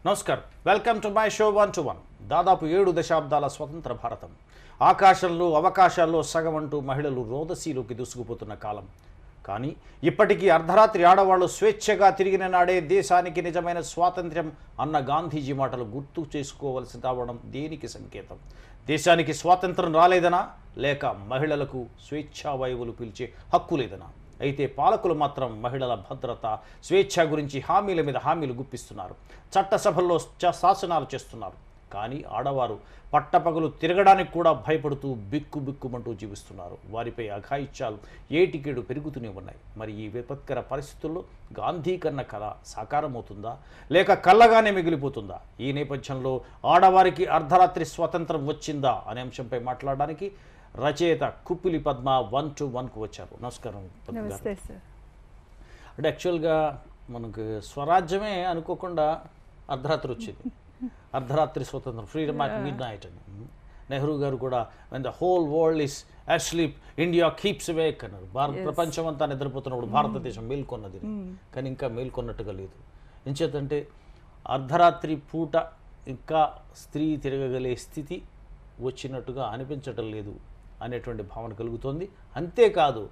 నమస్కారం, welcome to my show 1 to 1. దాదాపు 7 దశాబ్దాల స్వతంత్ర భారతం, ఆకాశంలో అవకాశాల్లో సగం అంటూ మహిళలు రోదసీలోకి దూసుకుపోతున్న కాలం. కానీ ఇప్పటికీ అర్ధరాత్రి ఆడవాళ్లు స్వేచ్ఛగా తిరిగిన నాడే దేశానికి నిజమైన స్వాతంత్ర్యం అన్న గాంధీజీ మాటలు గుర్తు చేసుకోవలసి రావడం దేనికి సంకేతం? దేశానికి స్వాతంత్రం రాలేదనా, లేక మహిళలకు స్వేచ్ఛా వాయువులు పీల్చే హక్కు లేదనా? అయితే పాలకులు మాత్రం మహిళల భద్రత, స్వేచ్ఛ గురించి హామీల మీద హామీలు గుప్పిస్తున్నారు, చట్టసభల్లో శాసనాలు చేస్తున్నారు. కానీ ఆడవారు పట్టపగలు తిరగడానికి కూడా భయపడుతూ బిక్కుబిక్కుమంటూ జీవిస్తున్నారు. వారిపై అఘాయిత్యాలు ఏటికేడు పెరుగుతూనే ఉన్నాయి. మరి ఈ విపత్కర పరిస్థితుల్లో గాంధీ కన్న కళ సాకారమవుతుందా, లేక కళ్ళగానే మిగిలిపోతుందా? ఈ నేపథ్యంలో ఆడవారికి అర్ధరాత్రి స్వాతంత్రం వచ్చిందా అనే అంశంపై మాట్లాడడానికి రచయిత కుప్పిలి పద్మ 1 to 1కు వచ్చారు. నమస్కారం. నమస్తే సార్. అంటే యాక్చువల్గా మనకు స్వరాజ్యమే అనుకోకుండా అర్ధరాత్రి వచ్చింది. అర్ధరాత్రి స్వతంత్రం, ఫ్రీడమ్ అట్ మిడ్ నైట్ అని నెహ్రూ గారు కూడా when the whole world is asleep India keeps awake అన్నారు. ప్రపంచం అంతా నిద్రపోతున్నప్పుడు భారతదేశం మేల్కొన్నది, కానీ ఇంకా మేల్కొన్నట్టుగా లేదు. ఎంచేతంటే అర్ధరాత్రి పూట ఇంకా స్త్రీ తిరగగలే స్థితి వచ్చినట్టుగా అనిపించటం లేదు అనేటువంటి భావన కలుగుతుంది. అంతేకాదు,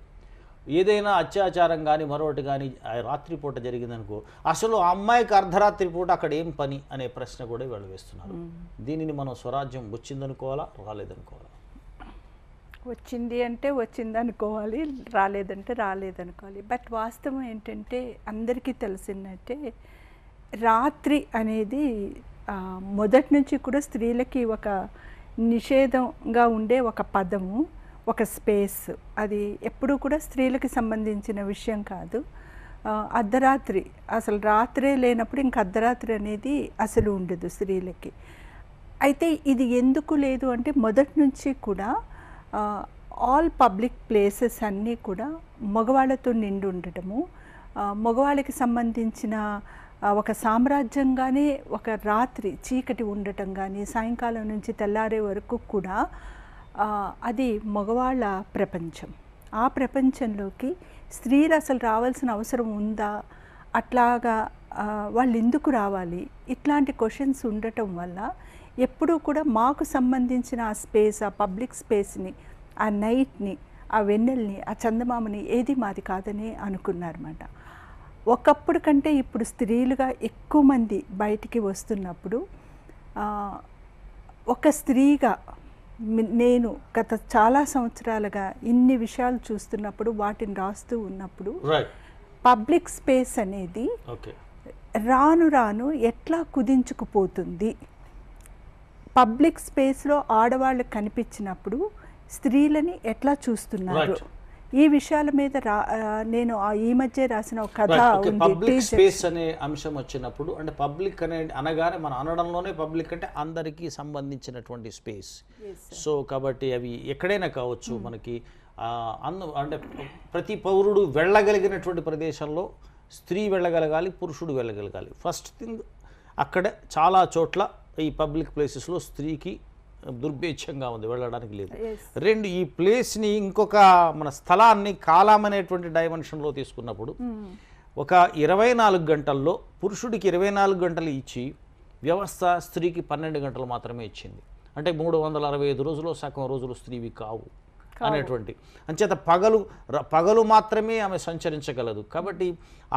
ఏదైనా అత్యాచారం కానీ మరొకటి కానీ రాత్రిపూట జరిగిందనుకో, అసలు ఆ అమ్మాయికి అర్ధరాత్రి పూట అక్కడ ఏం పని అనే ప్రశ్న కూడా వాళ్ళు వేస్తున్నారు. దీనిని మనం స్వరాజ్యం వచ్చిందనుకోవాలా, రాలేదనుకోవాలా? వచ్చింది అంటే వచ్చిందనుకోవాలి, రాలేదంటే రాలేదనుకోవాలి. బట్ వాస్తవం ఏంటంటే అందరికీ తెలిసినట్టే రాత్రి అనేది మొదటి నుంచి కూడా స్త్రీలకి ఒక నిషేధంగా ఉండే ఒక పదము, ఒక స్పేస్. అది ఎప్పుడూ కూడా స్త్రీలకి సంబంధించిన విషయం కాదు. అర్ధరాత్రి, అసలు రాత్రే లేనప్పుడు ఇంక అర్ధరాత్రి అనేది అసలు ఉండదు స్త్రీలకి. అయితే ఇది ఎందుకు లేదు అంటే మొదటి నుంచి కూడా ఆల్ పబ్లిక్ ప్లేసెస్ అన్నీ కూడా మగవాళ్ళతో నిండి ఉండటము, మగవాళ్ళకి సంబంధించిన ఒక సామ్రాజ్యంగానే ఒక రాత్రి చీకటి ఉండటం కానీ, సాయంకాలం నుంచి తెల్లారే వరకు కూడా అది మగవాళ్ళ ప్రపంచం. ఆ ప్రపంచంలోకి స్త్రీలు అసలు రావాల్సిన అవసరం ఉందా, అట్లాగా వాళ్ళు ఎందుకు రావాలి, ఇట్లాంటి క్వశ్చన్స్ ఉండటం వల్ల ఎప్పుడూ కూడా మాకు సంబంధించిన ఆ స్పేస్, ఆ పబ్లిక్ స్పేస్ని, ఆ నైట్ని, ఆ వెన్నెల్ని, ఆ చందమామని ఏది మాది కాదని అనుకున్నారన్నమాట. ఒకప్పుడు కంటే ఇప్పుడు స్త్రీలుగా ఎక్కువ మంది బయటికి వస్తున్నప్పుడు ఒక స్త్రీగా నేను గత చాలా సంవత్సరాలుగా ఇన్ని విషయాలు చూస్తున్నప్పుడు, వాటిని రాస్తూ ఉన్నప్పుడు పబ్లిక్ స్పేస్ అనేది రాను రాను ఎట్లా కుదించుకుపోతుంది, పబ్లిక్ స్పేస్లో ఆడవాళ్ళు కనిపించినప్పుడు స్త్రీలని ఎట్లా చూస్తున్నారు, ఈ విషయాల మీద నేను ఈ మధ్య రాసిన ఒక కథ ఉంది. పబ్లిక్ స్పేస్ అనే అంశం వచ్చినప్పుడు, అంటే పబ్లిక్ అనే అనగానే మన అనడంలోనే పబ్లిక్ అంటే అందరికీ సంబంధించినటువంటి స్పేస్. సో కాబట్టి అవి ఎక్కడైనా కావచ్చు, మనకి అంటే ప్రతి పౌరుడు వెళ్ళగలిగినటువంటి ప్రదేశంలో స్త్రీ వెళ్ళగలగాలి, పురుషుడు వెళ్ళగలగాలి. ఫస్ట్ థింగ్, అక్కడ చాలా చోట్ల ఈ పబ్లిక్ ప్లేసెస్లో స్త్రీకి దుర్భేచ్ఛంగా ఉంది, వెళ్ళడానికి లేదు. రెండు, ఈ ప్లేస్ని ఇంకొక మన స్థలాన్ని కాలం అనేటువంటి డైమెన్షన్లో తీసుకున్నప్పుడు ఒక 24 గంటల్లో పురుషుడికి 24 గంటలు ఇచ్చి వ్యవస్థ స్త్రీకి 12 గంటలు మాత్రమే ఇచ్చింది. అంటే 365 రోజులు సగం రోజులు స్త్రీవి కావు అనేటువంటి. అంచేత పగలు మాత్రమే ఆమె సంచరించగలదు. కాబట్టి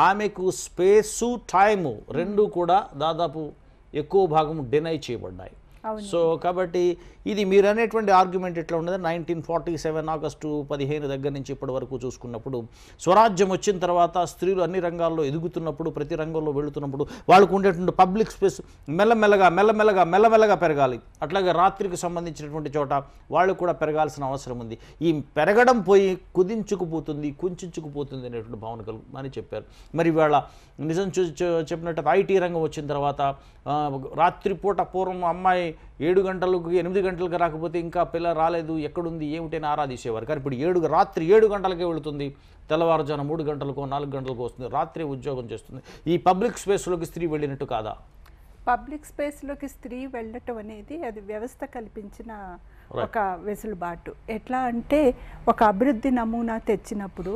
ఆమెకు స్పేసు, టైము రెండు కూడా దాదాపు ఎక్కువ భాగం డినై చేయబడ్డాయి. సో కాబట్టి ఇది మీరు అనేటువంటి ఆర్గ్యుమెంట్ ఎట్లా ఉండదు. 1947 ఆగస్టు 15 దగ్గర నుంచి ఇప్పటి వరకు చూసుకున్నప్పుడు, స్వరాజ్యం వచ్చిన తర్వాత స్త్రీలు అన్ని రంగాల్లో ఎదుగుతున్నప్పుడు, ప్రతి రంగంలో వెళుతున్నప్పుడు వాళ్ళకు ఉండేటువంటి పబ్లిక్ స్పేస్ మెల్లమెల్లగా పెరగాలి. అట్లాగే రాత్రికి సంబంధించినటువంటి చోట వాళ్ళు కూడా పెరగాల్సిన అవసరం ఉంది. ఈ పెరగడం పోయి కుంచుకుపోతుంది అనేటువంటి భావన అని చెప్పారు. మరి ఇవాళ నిజం చెప్పినట్టు ఐటీ రంగం వచ్చిన తర్వాత రాత్రిపూట పూర్వం అమ్మాయి 7 గంటలకు 8 గంటలకు రాకపోతే ఇంకా పిల్ల రాలేదు ఎక్కడుంది ఏమిటని ఆరాధించేవారు. కానీ ఇప్పుడు రాత్రి 7 గంటలకే వెళుతుంది, తెల్లవారుజాన 3 గంటలకో 4 గంటలకో వస్తుంది, రాత్రి ఉద్యోగం చేస్తుంది. ఈ పబ్లిక్ స్పేస్లోకి స్త్రీ వెళ్ళినట్టు కాదా? పబ్లిక్ స్పేస్లోకి స్త్రీ వెళ్ళటం అనేది అది వ్యవస్థ కల్పించిన ఒక వెసులుబాటు. ఎట్లా అంటే ఒక అభివృద్ధి నమూనా తెచ్చినప్పుడు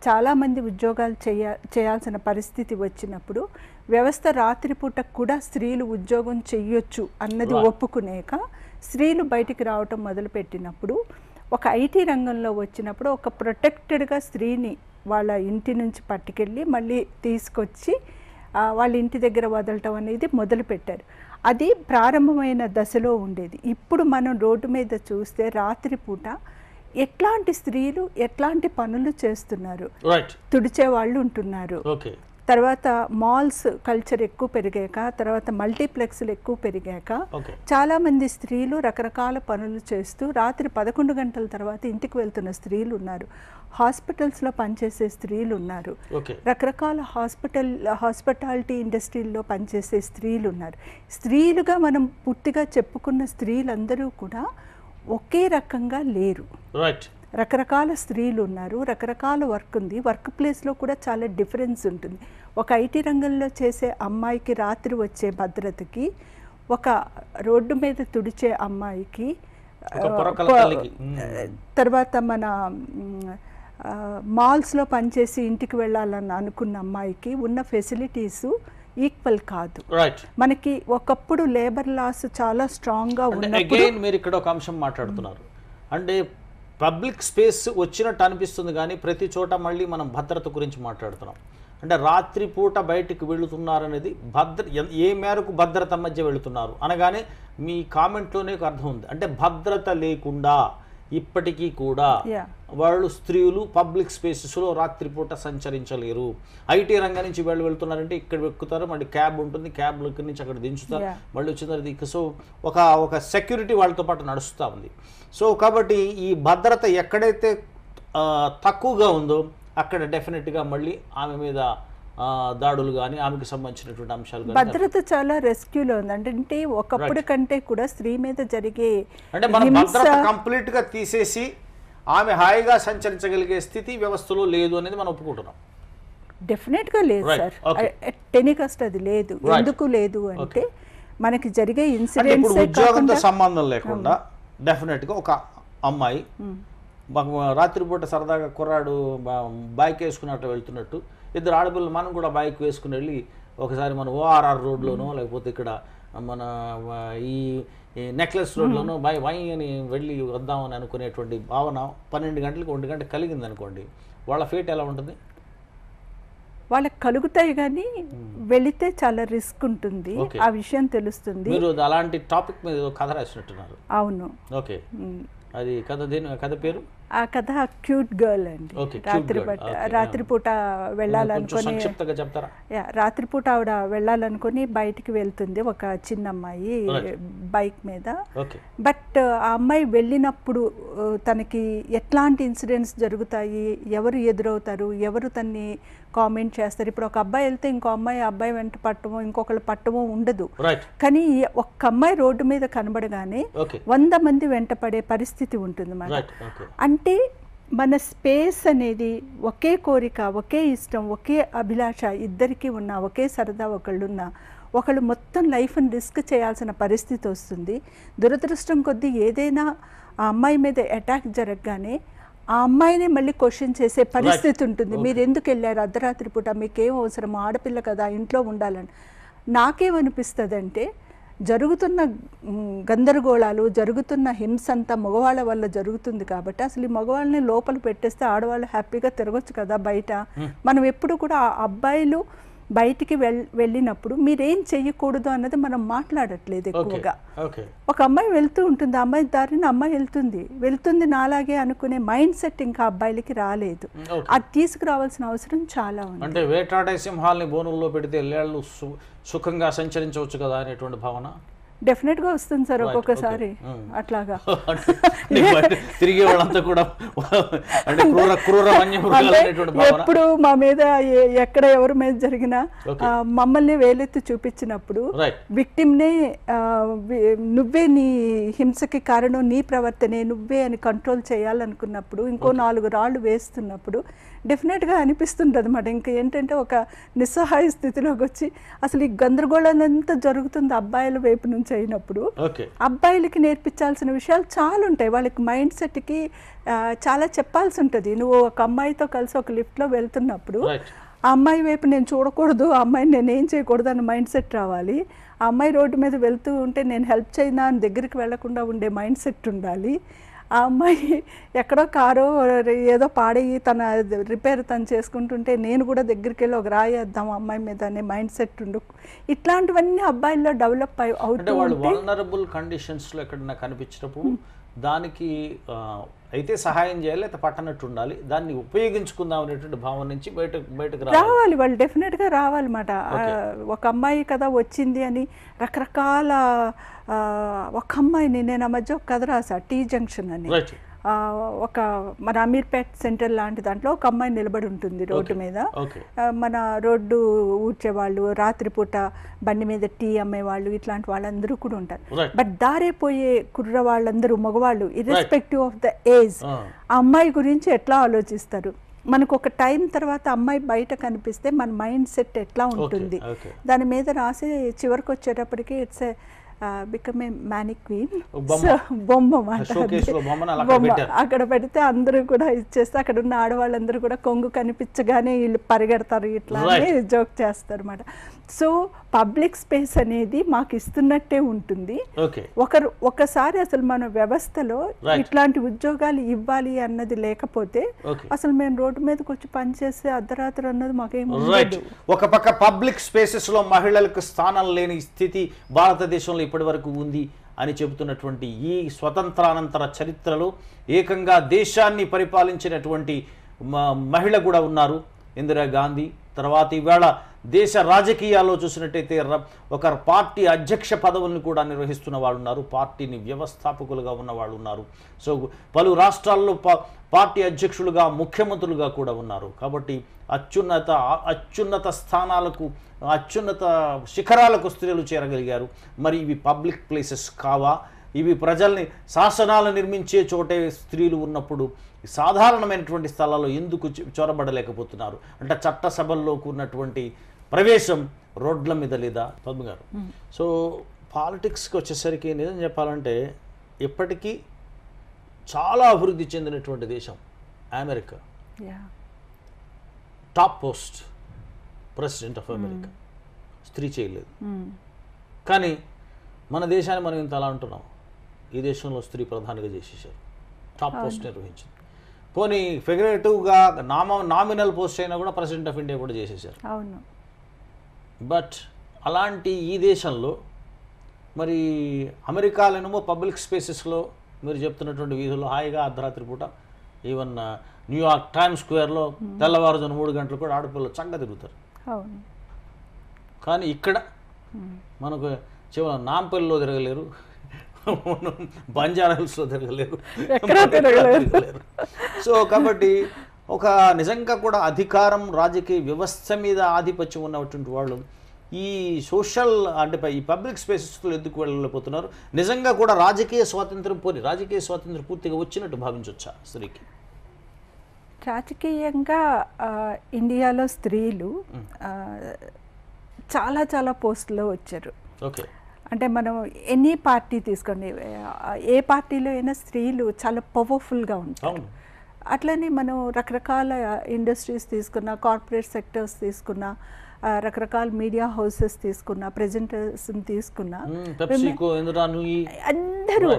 చాలామంది ఉద్యోగాలు చేయాల్సిన పరిస్థితి వచ్చినప్పుడు వ్యవస్థ రాత్రిపూట కూడా స్త్రీలు ఉద్యోగం చెయ్యొచ్చు అన్నది ఒప్పుకునేక స్త్రీలు బయటికి రావటం మొదలుపెట్టినప్పుడు ఒక ఐటీ రంగంలో వచ్చినప్పుడు ఒక ప్రొటెక్టెడ్గా స్త్రీని వాళ్ళ ఇంటి నుంచి పట్టుకెళ్ళి మళ్ళీ తీసుకొచ్చి వాళ్ళ ఇంటి దగ్గర వదలటం అనేది మొదలుపెట్టారు. అది ప్రారంభమైన దశలో ఉండేది. ఇప్పుడు మనం రోడ్డు మీద చూస్తే రాత్రిపూట ఎట్లాంటి స్త్రీలు ఎట్లాంటి పనులు చేస్తున్నారు, తుడిచే వాళ్ళు ఉంటున్నారు. తర్వాత మాల్స్ కల్చర్ ఎక్కువ పెరిగాక, తర్వాత మల్టీప్లెక్స్లు ఎక్కువ పెరిగాక చాలామంది స్త్రీలు రకరకాల పనులు చేస్తూ రాత్రి 11 గంటల తర్వాత ఇంటికి వెళ్తున్న స్త్రీలు ఉన్నారు. హాస్పిటల్స్లో పనిచేసే స్త్రీలు ఉన్నారు. రకరకాల హాస్పిటాలిటీ ఇండస్ట్రీల్లో పనిచేసే స్త్రీలు ఉన్నారు. స్త్రీలుగా మనం పూర్తిగా చెప్పుకున్న స్త్రీలందరూ కూడా ఒకే రకంగా లేరు. రకరకాల స్త్రీలు ఉన్నారు, రకరకాల వర్క్ ఉంది. వర్క్ ప్లేస్లో కూడా చాలా డిఫరెన్స్ ఉంటుంది. ఒక ఐటీ రంగంలో చేసే అమ్మాయికి రాత్రి వచ్చే భద్రతకి, ఒక రోడ్డు మీద తుడిచే అమ్మాయికి, తర్వాత మన మాల్స్లో పనిచేసి ఇంటికి వెళ్ళాలని అనుకున్న అమ్మాయికి ఉన్న ఫెసిలిటీస్ ఈక్వల్ కాదు. మనకి ఒకప్పుడు లేబర్ లాస్ చాలా స్ట్రాంగ్గా ఉన్నప్పుడు మీరు ఇక్కడ ఒక అంశం మాట్లాడుతున్నారు. అంటే పబ్లిక్ స్పేస్ వచ్చినట్టు అనిపిస్తుంది కానీ ప్రతి చోట మళ్ళీ మనం భద్రత గురించి మాట్లాడుతున్నాం. అంటే రాత్రిపూట బయటికి వెళుతున్నారనేది ఏ మేరకు భద్రత మధ్య వెళుతున్నారు అనగానే మీ కామెంట్లోనే ఒక అర్థం ఉంది. అంటే భద్రత లేకుండా ఇప్పటికీ కూడా వాళ్ళు స్త్రీలు పబ్లిక్ స్పేసెస్లో రాత్రిపూట సంచరించలేరు. ఐటీ రంగం నుంచి వాళ్ళు వెళ్తున్నారంటే ఇక్కడ ఎక్కుతారు, మళ్ళీ క్యాబ్ ఉంటుంది, క్యాబ్ నుంచి అక్కడ దించుతారు, మళ్ళీ వచ్చిన తర్వాత సో ఒక సెక్యూరిటీ వాళ్ళతో పాటు నడుస్తూ ఉంది. సో కాబట్టి ఈ భద్రత ఎక్కడైతే తక్కువగా ఉందో అక్కడ డెఫినెట్గా మళ్ళీ ఆమె మీద దాడులు కానీ ఆమెకు సంబంధించినటువంటి అంశాలు భద్రత చాలా రెస్క్యూలో ఉంది. అంటే ఒకప్పుడు కంటే కూడా స్త్రీ మీద జరిగే అంటే మనం భద్రత కంప్లీట్ గా తీసేసి ఆమె హాయిగా సంచరించగలిగే స్థితి వ్యవస్థలో లేదు అనేది మనం ఒప్పుకుంటున్నాం. డెఫినెట్ గా లేదు సార్, టెనికస్ట్ అది లేదు. ఎందుకు లేదు అంటే మనకి జరిగే ఇన్సిడెంట్స్ ఉద్యోగంతో సంబంధం లేకుండా డెఫినెట్ గా ఒక అమ్మాయి రాత్రిపూట సరదాగా కుర్రాడు బైక్ వేసుకున్నట్టు వెళ్తున్నట్టు, ఇద్దరు ఆడపిల్లలు మనం కూడా బైక్ వేసుకుని వెళ్ళి ఒకసారి మన ఓఆర్ఆర్ రోడ్లోనో లేకపోతే ఇక్కడ మన ఈ నెక్లెస్ రోడ్లోనో వై అని వెళ్ళి వద్దామని అనుకునేటువంటి భావన 12 గంటలకు 1 గంట కలిగింది అనుకోండి, వాళ్ళ ఫేట్ ఎలా ఉంటుంది? వాళ్ళకి కలుగుతాయి కానీ వెళితే చాలా రిస్క్ ఉంటుంది, ఆ విషయం తెలుస్తుంది. మీరు అలాంటి టాపిక్ మీద కథ రాసినట్టున్నారు. అవును. ఓకే, అది కథ పేరు? ఆ కథ క్యూట్ గర్ల్ అండి. రాత్రిపూట వెళ్ళాలనుకుని రాత్రిపూట ఆవిడ వెళ్ళాలనుకుని బయటికి వెళ్తుంది ఒక చిన్న అమ్మాయి బైక్ మీద. బట్ ఆ అమ్మాయి వెళ్ళినప్పుడు తనకి ఎట్లాంటి ఇన్సిడెంట్స్ జరుగుతాయి, ఎవరు ఎదురవుతారు, ఎవరు తన్ని కామెంట్ చేస్తారు. ఇప్పుడు ఒక అబ్బాయి వెళ్తే ఇంకో అబ్బాయి వెంట పట్టమో ఇంకొకళ్ళు పట్టమో ఉండదు. కానీ ఒక్క అమ్మాయి రోడ్డు మీద కనబడగానే 100 మంది వెంట పడే పరిస్థితి ఉంటుంది మనకి. అంటే మన స్పేస్ అనేది ఒకే కోరిక, ఒకే ఇష్టం, ఒకే అభిలాష ఇద్దరికీ ఉన్న, ఒకే సరదా ఒకళ్ళు మొత్తం లైఫ్ని రిస్క్ చేయాల్సిన పరిస్థితి వస్తుంది. దురదృష్టం కొద్దీ ఏదైనా ఆ అమ్మాయి మీద అటాక్ జరగగానే ఆ అమ్మాయినే మళ్ళీ క్వశ్చన్ చేసే పరిస్థితి ఉంటుంది. మీరు ఎందుకు వెళ్ళారు అర్ధరాత్రి పూట, మీకేం అవసరం, ఆడపిల్ల కదా ఇంట్లో ఉండాలని. నాకేమనిపిస్తుంది అంటే జరుగుతున్న గందరగోళాలు, జరుగుతున్న హింస అంతా మగవాళ్ళ వల్ల జరుగుతుంది కాబట్టి అసలు ఈ మగవాళ్ళని లోపల పెట్టేస్తే ఆడవాళ్ళు హ్యాపీగా తిరగచ్చు కదా బయట. మనం ఎప్పుడు కూడా ఆ అబ్బాయిలు బయటికి వెళ్ళినప్పుడు మీరేం చెయ్యకూడదు అన్నది మనం మాట్లాడట్లేదు ఎక్కువగా. ఒక అమ్మాయి వెళ్తూ ఉంటుంది, ఆ అమ్మాయి దారిని అమ్మాయి వెళ్తుంది నాలాగే అనుకునే మైండ్ సెట్ ఇంకా అబ్బాయిలకి రాలేదు. అది తీసుకురావాల్సిన అవసరం చాలా ఉంది. అంటే వేటాడే సింహాలని బోనుల్లో పెడితే లేళ్ళు సుఖంగా సంచరించవచ్చు కదా అనేటువంటి భావన డెఫినెట్గా వస్తుంది సార్ ఒక్కొక్కసారి అట్లాగా. తిరిగే వాళ్ళంతా కూడా అంటే క్రూర వన్యమృగాలు అనేటువంటి భావన. ఎప్పుడు మా మీద ఎక్కడ ఎవరి మీద జరిగినా మమ్మల్ని వేలెత్తి చూపించినప్పుడు విక్టిమ్నే నువ్వే నీ హింసకి కారణం, నీ ప్రవర్తనే నువ్వే అని కంట్రోల్ చేయాలనుకున్నప్పుడు, ఇంకో 4 రాళ్ళు వేస్తున్నప్పుడు డెఫినెట్గా అనిపిస్తుంటుంది అన్నమాట. ఇంకా ఏంటంటే ఒక నిస్సహాయ స్థితిలోకి వచ్చి అసలు ఈ గందరగోళం అంతా జరుగుతుంది అబ్బాయిల వైపు నుంచి అయినప్పుడు, అబ్బాయిలకి నేర్పించాల్సిన విషయాలు చాలా ఉంటాయి. వాళ్ళకి మైండ్ సెట్కి చాలా చెప్పాల్సి ఉంటుంది. నువ్వు ఒక అమ్మాయితో కలిసి ఒక లిఫ్ట్లో వెళ్తున్నప్పుడు ఆ అమ్మాయి వైపు నేను చూడకూడదు, ఆ అమ్మాయిని నేను ఏం చేయకూడదు అన్న మైండ్ సెట్ రావాలి. ఆ అమ్మాయి రోడ్డు మీద వెళ్తూ ఉంటే నేను హెల్ప్ చేయనా అని దగ్గరికి వెళ్లకుండా ఉండే మైండ్ సెట్ ఉండాలి. ఆ అమ్మాయి ఎక్కడో కారో ఏదో పాడేయి తన రిపేర్ తను చేసుకుంటుంటే నేను కూడా దగ్గరికి వెళ్ళి ఒక రాయేద్దాం అమ్మాయి మీద అనే మైండ్ సెట్ ఉండు. ఇట్లాంటివన్నీ అబ్బాయిల్లో డెవలప్ అవుతూ వాళ్ళు వల్నరబుల్ కండిషన్స్లో ఎక్కడన్నా కనిపించినప్పుడు దానికి అయితే సహాయం చేయాలి, అయితే పట్టనట్టు ఉండాలి, దాన్ని ఉపయోగించుకుందాం అనేటువంటి భావం నుంచి బయటకు రావాలి. వాళ్ళు డెఫినెట్గా రావాలన్నమాట. ఒక అమ్మాయి కదా వచ్చింది అని రకరకాల ఒక అమ్మాయిని నేను ఆ మధ్య ఒక కథ రాసా, టీ జంక్షన్ అని. ఒక మన అమీర్పేట్ సెంటర్ లాంటి దాంట్లో ఒక అమ్మాయి నిలబడి ఉంటుంది రోడ్డు మీద. మన రోడ్డు ఊడ్చేవాళ్ళు, రాత్రిపూట బండి మీద టీ అమ్మేవాళ్ళు, ఇట్లాంటి వాళ్ళందరూ కూడా ఉంటారు. బట్ దారైపోయే కుర్ర వాళ్ళందరూ మగవాళ్ళు ఇర్రెస్పెక్టివ్ ఆఫ్ ద ఏజ్ ఆ అమ్మాయి గురించి ఎట్లా ఆలోచిస్తారు. మనకు ఒక టైం తర్వాత అమ్మాయి బయట కనిపిస్తే మన మైండ్ సెట్ ఎట్లా ఉంటుంది దాని మీద రాసి చివరికి వచ్చేటప్పటికి ఇట్స్ బికమ్ ఏ మ్యానిక్వీన్ బొమ్మ అక్కడ పెడితే అందరూ కూడా ఇచ్చేస్తే అక్కడ ఉన్న ఆడవాళ్ళందరూ కూడా కొంగు కనిపించగానే వీళ్ళు పరిగెడతారు, ఇట్లా జోక్ చేస్తారు అన్నమాట. సో పబ్లిక్ స్పేస్ అనేది మాకు ఇస్తున్నట్టే ఉంటుంది. ఒకసారి అసలు మన వ్యవస్థలో ఇట్లాంటి ఉద్యోగాలు ఇవ్వాలి అన్నది లేకపోతే అసలు మేము రోడ్డు మీదకి వచ్చి పనిచేసే అర్ధరాత్రి అన్నది మాకేం. ఒక పక్క పబ్లిక్ స్పేసెస్ లో మహిళలకు స్థానం లేని స్థితి భారతదేశంలో ఇప్పటి వరకు ఉంది అని చెబుతున్నటువంటి ఈ స్వతంత్రానంతర చరిత్రలో ఏకంగా దేశాన్ని పరిపాలించినటువంటి మహిళ కూడా ఉన్నారు, ఇందిరాగాంధీ. తర్వాత ఈవేళ దేశ రాజకీయాల్లో చూసినట్టయితే ఒక పార్టీ అధ్యక్ష పదవులను కూడా నిర్వహిస్తున్న వాళ్ళు ఉన్నారు, పార్టీని వ్యవస్థాపకులుగా ఉన్న వాళ్ళు ఉన్నారు. సో పలు రాష్ట్రాల్లో పార్టీ అధ్యక్షులుగా, ముఖ్యమంత్రులుగా కూడా ఉన్నారు. కాబట్టి అత్యున్నత స్థానాలకు, అత్యున్నత శిఖరాలకు స్త్రీలు చేరగలిగారు. మరి ఇవి పబ్లిక్ ప్లేసెస్ కావా? ఇవి ప్రజల్ని శాసనాలు నిర్మించే చోటే స్త్రీలు ఉన్నప్పుడు సాధారణమైనటువంటి స్థలాల్లో ఎందుకు చొరబడలేకపోతున్నారు? అంటే చట్టసభల్లోకి ఉన్నటువంటి ప్రవేశం రోడ్ల మీద లేదా? పద్మ గారు, సో పాలిటిక్స్కి వచ్చేసరికి నిజం చెప్పాలంటే ఇప్పటికీ చాలా అభివృద్ధి చెందినటువంటి దేశం America. Top post president of America స్త్రీ చేయలేదు. కానీ మన దేశాన్ని మనం ఇంత అలా అంటున్నాం. ఈ దేశంలో స్త్రీ ప్రధానిగా చేసేసారు, టాప్ పోస్ట్ నిర్వహించింది. పోనీ ఫిగరేటివ్గా నామినల్ పోస్ట్ అయినా కూడా ప్రెసిడెంట్ ఆఫ్ ఇండియా కూడా చేసేసారు. బట్ అలాంటి ఈ దేశంలో మరి అమెరికాలోనేమో పబ్లిక్ స్పేసెస్లో మీరు చెప్తున్నటువంటి వీధుల్లో హాయిగా అర్ధరాత్రి పూట ఈవెన్ న్యూయార్క్ టైమ్ స్క్వేర్లో తెల్లవారుజాము 3 గంటలు కూడా ఆడపిల్లలు చక్కగా తిరుగుతారు. కానీ ఇక్కడ మనకు నాంపల్లిలో తిరగలేరు, బంజారా హిల్స్లో తిరగలేరు. సో కాబట్టి ఒక నిజంగా కూడా అధికారం, రాజకీయ వ్యవస్థ మీద ఆధిపత్యం ఉన్నటువంటి వాళ్ళు ఈ సోషల్ అంటే ఈ పబ్లిక్ స్పేసెస్లో ఎందుకు వెళ్ళలేకపోతున్నారు? నిజంగా కూడా రాజకీయ స్వాతంత్రం పూర్తిగా వచ్చినట్టు భావించవచ్చా స్త్రీకి? రాజకీయంగా ఇండియాలో స్త్రీలు చాలా చాలా పోస్టులో వచ్చారు. అంటే మనం ఎనీ పార్టీ తీసుకోండి, ఏ పార్టీలో అయినా స్త్రీలు చాలా పవర్ఫుల్గా ఉంటారు. అట్లనే మనం రకరకాల ఇండస్ట్రీస్ తీసుకున్నా, కార్పొరేట్ సెక్టర్స్ తీసుకున్నా, రకరకాల మీడియా హౌసెస్ తీసుకున్నా, ప్రెజెంటర్స్ తీసుకున్నా, అందరూ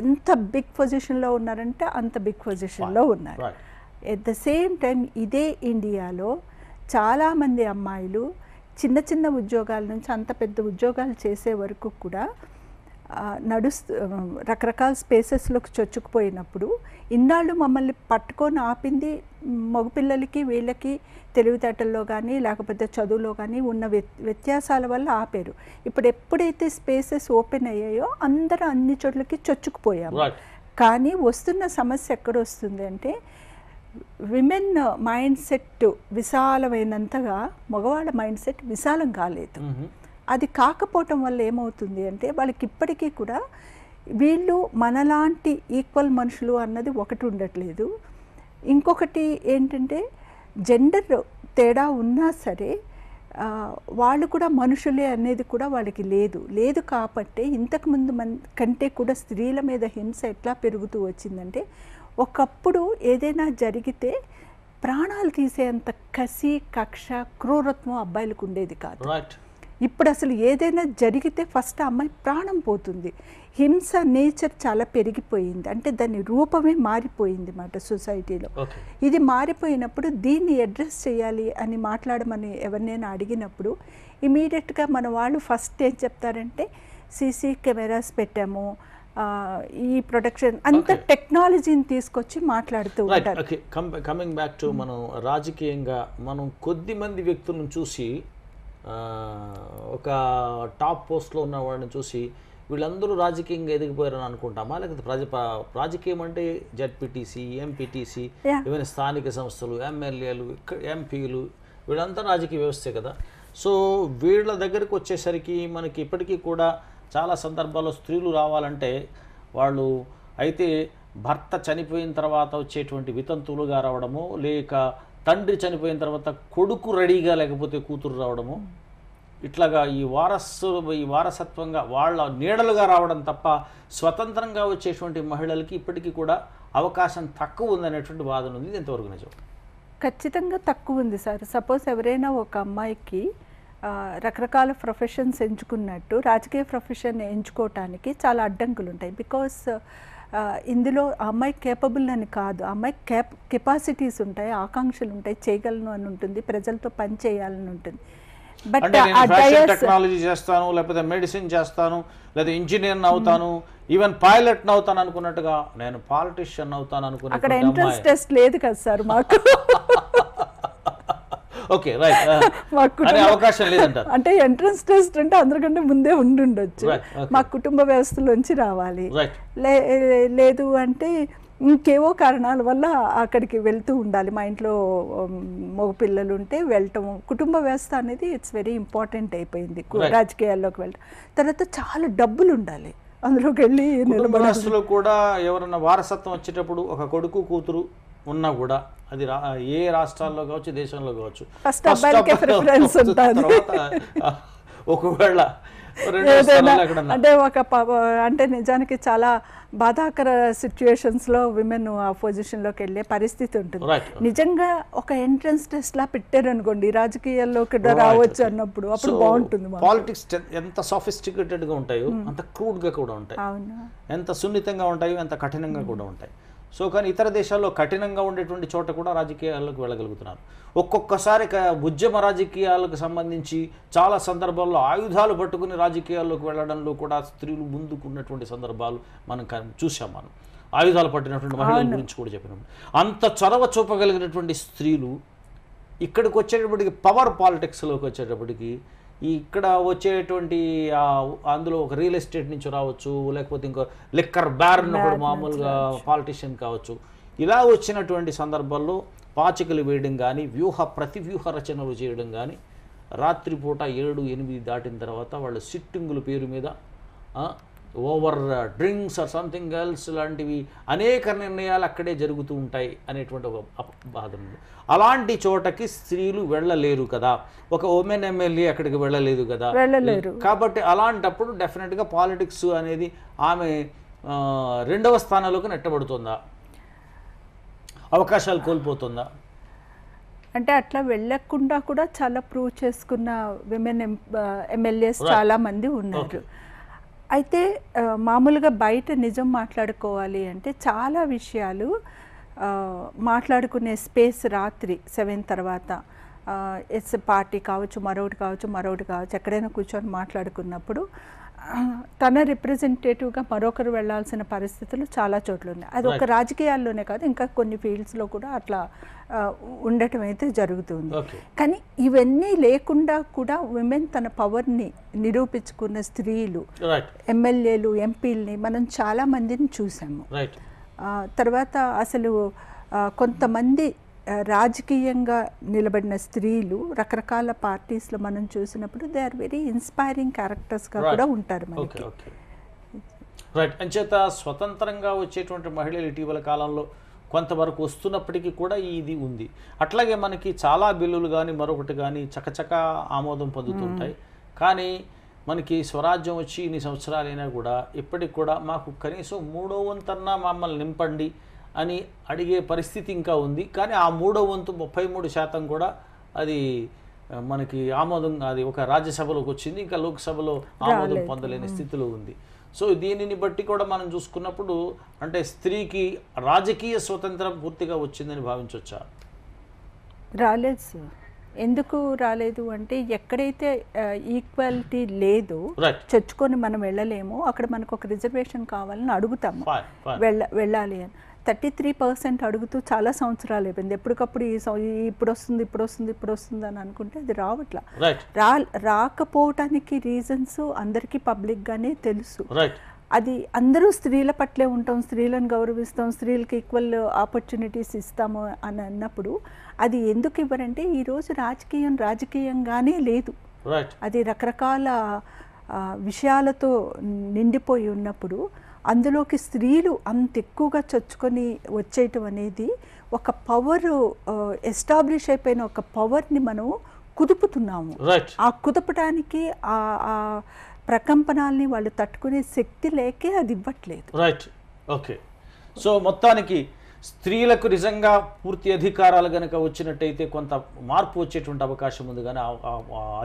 ఎంత బిగ్ పొజిషన్లో ఉన్నారంటే అంత బిగ్ పొజిషన్లో ఉన్నారు. ఎట్ ద సేమ్ టైం ఇదే ఇండియాలో చాలామంది అమ్మాయిలు చిన్న చిన్న ఉద్యోగాల నుంచి అంత పెద్ద ఉద్యోగాలు చేసే వరకు కూడా రకరకాల స్పేసెస్లోకి చొచ్చుకుపోయినప్పుడు ఇన్నాళ్ళు మమ్మల్ని పట్టుకొని ఆపింది మగపిల్లలకి వీళ్ళకి తెలివితేటల్లో కానీ లేకపోతే చదువులో కానీ ఉన్న వ్యత్యాసాల వల్ల ఆపారు. ఇప్పుడు ఎప్పుడైతే స్పేసెస్ ఓపెన్ అయ్యాయో అందరూ అన్ని చోట్లకి చొచ్చుకుపోయాము. కానీ వస్తున్న సమస్య ఎక్కడ వస్తుంది అంటే విమెన్ మైండ్ సెట్ విశాలమైనంతగా మగవాళ్ళ మైండ్ సెట్ విశాలం కాలేదు. అది కాకపోవటం వల్ల ఏమవుతుంది అంటే వాళ్ళకి ఇప్పటికీ కూడా వీళ్ళు మనలాంటి ఈక్వల్ మనుషులు అన్నది ఒకటి ఉండట్లేదు. ఇంకొకటి ఏంటంటే జెండర్ తేడా ఉన్నా సరే వాళ్ళు కూడా మనుషులే అనేది కూడా వాళ్ళకి లేదు కాబట్టి ఇంతకుముందు కంటే కూడా స్త్రీల మీద హింస ఎట్లా పెరుగుతూ వచ్చిందంటే ఒకప్పుడు ఏదైనా జరిగితే ప్రాణాలు తీసేంత కసి కక్ష క్రూరత్వం అబ్బాయిలకు ఉండేది కాదు. ఇప్పుడు అసలు ఏదైనా జరిగితే ఫస్ట్ అమ్మాయి ప్రాణం పోతుంది. హింస నేచర్ చాలా పెరిగిపోయింది, అంటే దాని రూపమే మారిపోయింది అన్నమాట సొసైటీలో. ఇది మారిపోయినప్పుడు దీన్ని అడ్రస్ చేయాలి అని మాట్లాడమని ఎవరినైనా అడిగినప్పుడు ఇమీడియట్గా మన వాళ్ళు ఫస్ట్ ఏం చెప్తారంటే సీసీ కెమెరాస్ పెట్టాము, ఈ ప్రొటెక్షన్ అంత టెక్నాలజీని తీసుకొచ్చి మాట్లాడుతూ ఉంటారు. కమింగ్ బ్యాక్ టు మనం రాజకీయంగా మనం కొద్ది మంది వ్యక్తులను చూసి ఒక టాప్ పోస్ట్లో ఉన్న వాళ్ళని చూసి వీళ్ళందరూ రాజకీయంగా ఎదిగిపోయారని అనుకుంటామా? లేకపోతే రాజకీయం అంటే జెడ్పీటీసీ, ఎంపీటీసీ, ఈవెన్ స్థానిక సంస్థలు, ఎమ్మెల్యేలు, ఎంపీలు వీళ్ళంతా రాజకీయ వ్యవస్థే కదా. సో వీళ్ళ దగ్గరకు వచ్చేసరికి మనకి ఇప్పటికీ కూడా చాలా సందర్భాల్లో స్త్రీలు రావాలంటే వాళ్ళు అయితే భర్త చనిపోయిన తర్వాత వచ్చేటువంటి వితంతువులుగా రావడము, లేక తండ్రి చనిపోయిన తర్వాత కొడుకు రెడీగా లేకపోతే కూతురు రావడము, ఇట్లాగా ఈ వారసత్వంగా వాళ్ళ నీడలుగా రావడం తప్ప స్వతంత్రంగా వచ్చేటువంటి మహిళలకి ఇప్పటికీ కూడా అవకాశం తక్కువ ఉందనేటువంటి వాదన ఉంది. ఇది ఎంతవరకు నిజం? ఖచ్చితంగా తక్కువ ఉంది సార్. సపోజ్ ఎవరైనా ఒక అమ్మాయికి రకరకాల ప్రొఫెషన్స్ ఎంచుకున్నట్టు రాజకీయ ప్రొఫెషన్ ఎంచుకోవటానికి చాలా అడ్డంకులు ఉంటాయి. బికాస్ ఇందులో అమ్మాయి కేపబుల్ అని కాదు, అమ్మాయి కెపాసిటీస్ ఉంటాయి, ఆకాంక్షలు ఉంటాయి, చేయగలను అని ఉంటుంది, ప్రజలతో పని చేయాలని ఉంటుంది. బట్ టెక్నాలజీ చేస్తాను, లేకపోతే మెడిసిన్ చేస్తాను, లేదా ఇంజనీర్ అవుతాను, ఈవెన్ పైలట్ అవుతాను అనుకున్నట్టుగా నేను పాలిటిషియన్ అవుతాను అనుకున్నా అక్కడ ఎంట్రన్స్ టెస్ట్ లేదు కదా సార్ మాకు. ఓకే రైట్, అవకాశం లేదంటారు. అంటే ఎంట్రన్స్ టెస్ట్ అంటే అందరికంటే ముందే ఉండుండొచ్చు. మా కుటుంబ వ్యవస్థలోంచి రావాలి, లేదు అంటే ఇంకేవో కారణాల వల్ల అక్కడికి వెళ్తూ ఉండాలి. మా ఇంట్లో మగపిల్లలు ఉంటే వెళ్ళటం, కుటుంబ వ్యవస్థ అనేది ఇట్స్ వెరీ ఇంపార్టెంట్ అయిపోయింది రాజకీయాల్లోకి వెళ్ళటం. తర్వాత చాలా డబ్బులు ఉండాలి అందులోకి వెళ్ళి నిలబడాలి. కూడా ఎవరన్నా వారసత్వం వచ్చేటప్పుడు ఒక కొడుకు కూతురు ఉన్నా కూడా అది ఏ రాష్ట్రాల్లో కావచ్చు, దేశంలో కావచ్చు, ఒకవేళ అంటే నిజానికి చాలా బాధాకర సిచ్యువేషన్స్లో విమెన్ ఆ పొజిషన్లోకి వెళ్ళే పరిస్థితి ఉంటుంది. నిజంగా ఒక ఎంట్రన్స్ టెస్ట్ లా పెట్టారు అనుకోండి రాజకీయాల్లోకి రావచ్చు అన్నప్పుడు అప్పుడు బాగుంటుంది. పాలిటిక్స్ ఎంత సోఫిస్టికేటెడ్గా ఉంటాయో అంత క్రూడ్గా కూడా ఉంటాయి, ఎంత సున్నితంగా ఉంటాయో అంత కఠినంగా కూడా ఉంటాయి. సో కానీ ఇతర దేశాల్లో కఠినంగా ఉండేటువంటి చోట కూడా రాజకీయాల్లోకి వెళ్ళగలుగుతున్నారు. ఒక్కొక్కసారి ఉద్యమ రాజకీయాలకు సంబంధించి చాలా సందర్భాల్లో ఆయుధాలు పట్టుకుని రాజకీయాల్లోకి వెళ్ళడంలో కూడా స్త్రీలు ముందుకున్నటువంటి సందర్భాలు మనం చూసాం. మనం ఆయుధాలు పట్టినటువంటి మహిళల గురించి కూడా చెప్పినాం. అంత చొరవ చూపగలిగినటువంటి స్త్రీలు ఇక్కడికి వచ్చేటప్పటికి పవర్ పాలిటిక్స్లోకి వచ్చేటప్పటికి ఇక్కడ వచ్చేటువంటి అందులో ఒక రియల్ ఎస్టేట్ నుంచి రావచ్చు, లేకపోతే ఇంకో లిక్కర్ బ్యారన్ ఒకడు మామూలుగా పాలిటిషియన్ కావచ్చు. ఇలా వచ్చినటువంటి సందర్భాల్లో పాచికలు వేయడం కానీ, ప్రతివ్యూహ రచనలు చేయడం కానీ, రాత్రిపూట 7-8 దాటిన తర్వాత వాళ్ళ సిట్టింగుల పేరు మీద over drinks or something else లాంటివి అనేక నిర్ణయాలు అక్కడే జరుగుతూ ఉంటాయి అనేటువంటి ఒక బాధ ఉంది. అలాంటి చోటకి స్త్రీలు వెళ్ళలేరు కదా, ఒక ఉమెన్ ఎమ్మెల్యే అక్కడికి వెళ్ళలేదు కదా, కాబట్టి అలాంటప్పుడు డెఫినెట్గా పాలిటిక్స్ అనేది ఆమె 2వ స్థానంలోకి నెట్టబడుతుందా, అవకాశాలు కోల్పోతుందా? అంటే అట్లా వెళ్ళకుండా కూడా చాలా ప్రూవ్ చేసుకున్న విమెన్ ఎమ్మెల్యేస్ చాలా మంది ఉన్నారు. అయితే మామూలుగా బయట నిజం మాట్లాడుకోవాలి అంటే చాలా విషయాలు మాట్లాడుకునే స్పేస్ రాత్రి 7 తర్వాత పార్టీ కావచ్చు, మరొకటి కావచ్చు, ఎక్కడైనా కూర్చొని మాట్లాడుకున్నప్పుడు తన రిప్రజెంటేటివ్గా మరొకరు వెళ్ళాల్సిన పరిస్థితులు చాలా చోట్ల ఉన్నాయి. అది ఒక రాజకీయాల్లోనే కాదు, ఇంకా కొన్ని ఫీల్డ్స్లో కూడా అట్లా ఉండటం అయితే జరుగుతుంది. కానీ ఇవన్నీ లేకుండా కూడా విమెన్ తన పవర్ని నిరూపించుకున్న స్త్రీలు, ఎమ్మెల్యేలు, ఎంపీలని మనం చాలా మందిని చూసాము. తర్వాత అసలు కొంతమంది రాజకీయంగా నిలబడిన స్త్రీలు రకరకాల పార్టీస్లో మనం చూసినప్పుడు దే ఆర్ వెరీ ఇన్స్పైరింగ్ క్యారెక్టర్స్గా కూడా ఉంటారు మనకి. రైట్. అంచేత స్వతంత్రంగా వచ్చేటువంటి మహిళలు ఇటీవల కాలంలో కొంతవరకు వస్తున్నప్పటికీ కూడా ఇది ఉంది. అట్లాగే మనకి చాలా బిల్లులు కానీ మరొకటి కానీ చకచక ఆమోదం పొందుతుంటాయి. కానీ మనకి స్వరాజ్యం వచ్చి ఇన్ని సంవత్సరాలైనా కూడా ఇప్పటికి కూడా మాకు కనీసం 3వ వంతన్నా మమ్మల్ని నింపండి అని అడిగే పరిస్థితి ఇంకా ఉంది. కానీ ఆ 3వ వంతు 33% కూడా అది మనకి ఆమోదం, అది ఒక రాజ్యసభలోకి వచ్చింది, ఇంకా లోక్సభలో ఆమోదం పొందలేని స్థితిలో ఉంది. సో దీనిని బట్టి కూడా మనం చూసుకున్నప్పుడు అంటే స్త్రీకి రాజకీయ స్వతంత్రం పూర్తిగా వచ్చిందని భావించవచ్చా? రాలేదు సార్. ఎందుకు రాలేదు అంటే ఎక్కడైతే ఈక్వాలిటీ లేదో చొచ్చుకొని మనం వెళ్ళలేమో అక్కడ మనకు ఒక రిజర్వేషన్ కావాలని అడుగుతాము, వెళ్ళాలి అని. 33% అడుగుతూ చాలా సంవత్సరాలు అయిపోయింది. ఎప్పటికప్పుడు ఇప్పుడు వస్తుంది అని అనుకుంటే అది రావట్లా. రాకపోవటానికి రీజన్స్ అందరికీ పబ్లిక్గానే తెలుసు. అది అందరూ స్త్రీల పట్లే ఉంటాం, స్త్రీలను గౌరవిస్తాం, స్త్రీలకి ఈక్వల్ ఆపర్చునిటీస్ ఇస్తాము అని అన్నప్పుడు అది ఎందుకు ఇవ్వరంటే ఈరోజు రాజకీయంగానే లేదు. అది రకరకాల విషయాలతో నిండిపోయి ఉన్నప్పుడు అందులోకి స్త్రీలు అంత ఎక్కువగా చొచ్చుకొని వచ్చేయటం అనేది ఒక పవర్, ఎస్టాబ్లిష్ అయిపోయిన ఒక పవర్ని మనం కుదుపుతున్నాము. ఆ కుదపడానికి ఆ ప్రకంపనాల్ని వాళ్ళు తట్టుకునే శక్తి లేకే అది ఇవ్వట్లేదు. రైట్. ఓకే. సో మొత్తానికి స్త్రీలకు నిజంగా పూర్తి అధికారాలు కనుక వచ్చినట్టయితే కొంత మార్పు వచ్చేటువంటి అవకాశం ఉంది. కానీ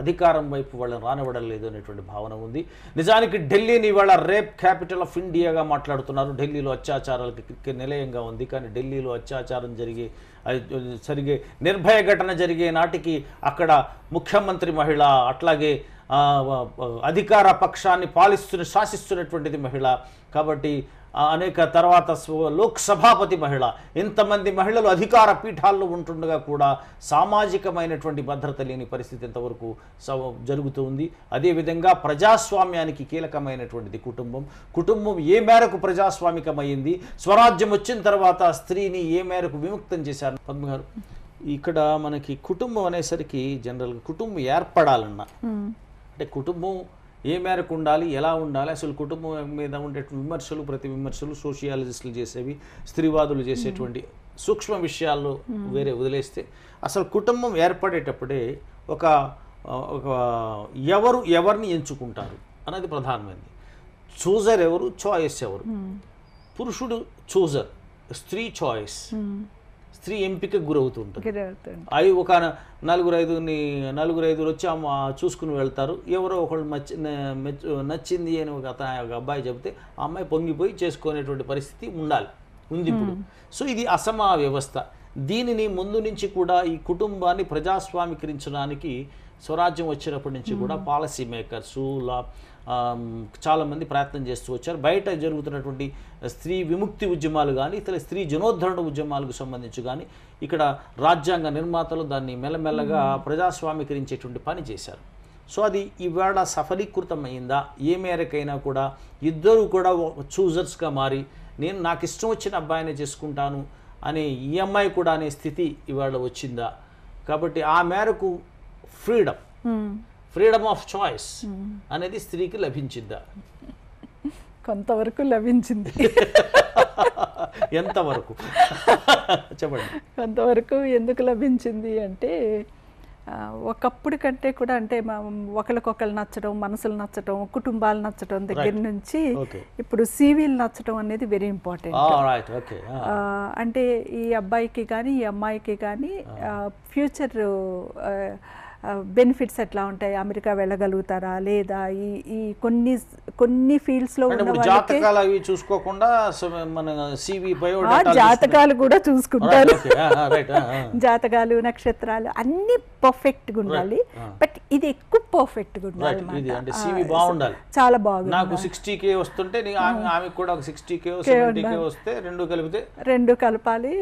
అధికారం వైపు వాళ్ళని రానివ్వడం లేదు అనేటువంటి భావన ఉంది. నిజానికి ఢిల్లీని ఇవాళ రేప్ క్యాపిటల్ ఆఫ్ ఇండియాగా మాట్లాడుతున్నారు. ఢిల్లీలో అత్యాచారాలకి నిలయంగా ఉంది. కానీ ఢిల్లీలో అత్యాచారం జరిగే నిర్భయ ఘటన జరిగే నాటికి అక్కడ ముఖ్యమంత్రి మహిళ, అట్లాగే అధికార పక్షాన్ని శాసిస్తున్నటువంటిది మహిళ. కాబట్టి అనేక తర్వాత లోక్సభాపతి మహిళ, ఇంతమంది మహిళలు అధికార పీఠాల్లో ఉంటుండగా కూడా సామాజికమైనటువంటి భద్రత లేని పరిస్థితి ఎంతవరకు జరుగుతుంది. అదేవిధంగా ప్రజాస్వామ్యానికి కీలకమైనటువంటిది కుటుంబం ఏ మేరకు ప్రజాస్వామికమైంది, స్వరాజ్యం వచ్చిన తర్వాత స్త్రీని ఏ మేరకు విముక్తం చేశారు? పద్మ గారు, ఇక్కడ మనకి కుటుంబం అనేసరికి జనరల్గా కుటుంబం ఏర్పడాలన్నా అంటే కుటుంబం ఏ మేరకు ఉండాలి, ఎలా ఉండాలి, అసలు కుటుంబం మీద ఉండే విమర్శలు, ప్రతి విమర్శలు సోషియాలజిస్టులు చేసేవి, స్త్రీవాదులు చేసేటువంటి సూక్ష్మ విషయాల్లో వేరే వదిలేస్తే అసలు కుటుంబం ఏర్పడేటప్పుడే ఒక ఎవరిని ఎంచుకుంటారు అన్నది ప్రధానమైనది. చూజర్ ఎవరు, చాయిస్ ఎవరు? పురుషుడు చూజర్, స్త్రీ చాయిస్, స్త్రీ ఎంపికకు గురవుతుంటుంది. అవి ఒక నలుగురు ఐదుగురు వచ్చి చూసుకుని వెళ్తారు. ఎవరో ఒకళ్ళు నచ్చింది అని ఒక అబ్బాయి చెబితే ఆ అమ్మాయి పొంగిపోయి చేసుకునేటువంటి పరిస్థితి ఉంది ఇప్పుడు. సో ఇది అసమా వ్యవస్థ. దీనిని ముందు నుంచి కూడా ఈ కుటుంబాన్ని ప్రజాస్వామీకరించడానికి స్వరాజ్యం వచ్చినప్పటి నుంచి కూడా పాలసీ మేకర్సు చాలామంది ప్రయత్నం చేస్తూ వచ్చారు. బయట జరుగుతున్నటువంటి స్త్రీ విముక్తి ఉద్యమాలు కానీ, ఇతర స్త్రీ జనోద్ధరణ ఉద్యమాలకు సంబంధించి కానీ ఇక్కడ రాజ్యాంగ నిర్మాతలు దాన్ని మెల్లమెల్లగా ప్రజాస్వామీకరించేటువంటి పని చేశారు. సో అది ఇవాళ సఫలీకృతమైందా? ఏ మేరకైనా కూడా ఇద్దరు కూడా చూజర్స్గా మారి నాకు ఇష్టం వచ్చిన అబ్బాయినే చేసుకుంటాను అనే ఈ అమ్మాయి కూడా అనే స్థితి ఇవాళ వచ్చిందా? కాబట్టి ఆ మేరకు ఫ్రీడమ్ ఆఫ్ చాయిస్ అనేది స్త్రీకి లభించిందా? కొంతవరకు లభించింది. ఎంతవరకు చెప్పండి. కొంతవరకు ఎందుకు లభించింది అంటే ఒకప్పుడు కంటే కూడా అంటే ఒకరికొకరు నచ్చడం, మనసులు నచ్చడం, కుటుంబాలు నచ్చడం దగ్గర నుంచి ఇప్పుడు సీవీలు నచ్చడం అనేది వెరీ ఇంపార్టెంట్. అంటే ఈ అబ్బాయికి కానీ ఈ అమ్మాయికి కానీ ఫ్యూచర్ బెనిఫిట్స్ ఎట్లా ఉంటాయి, అమెరికా వెళ్ళగలుగుతారా లేదా, ఈ కొన్ని ఫీల్డ్స్లో చూసుకోకుండా జాతకాలు కూడా చూసుకుంటారు. జాతకాలు, నక్షత్రాలు అన్నీ పర్ఫెక్ట్గా ఉండాలి. బట్ ఇది ఎక్కువ పర్ఫెక్ట్గా ఉండాలి ఇది అంటే సివి బాగుండాలి, చాలా బాగుంది. నాకు 60K వస్తుంటే ఆమెకు కూడా ఒక 60K 70K వస్తే రెండు కలిపితే రెండు కలపాలి.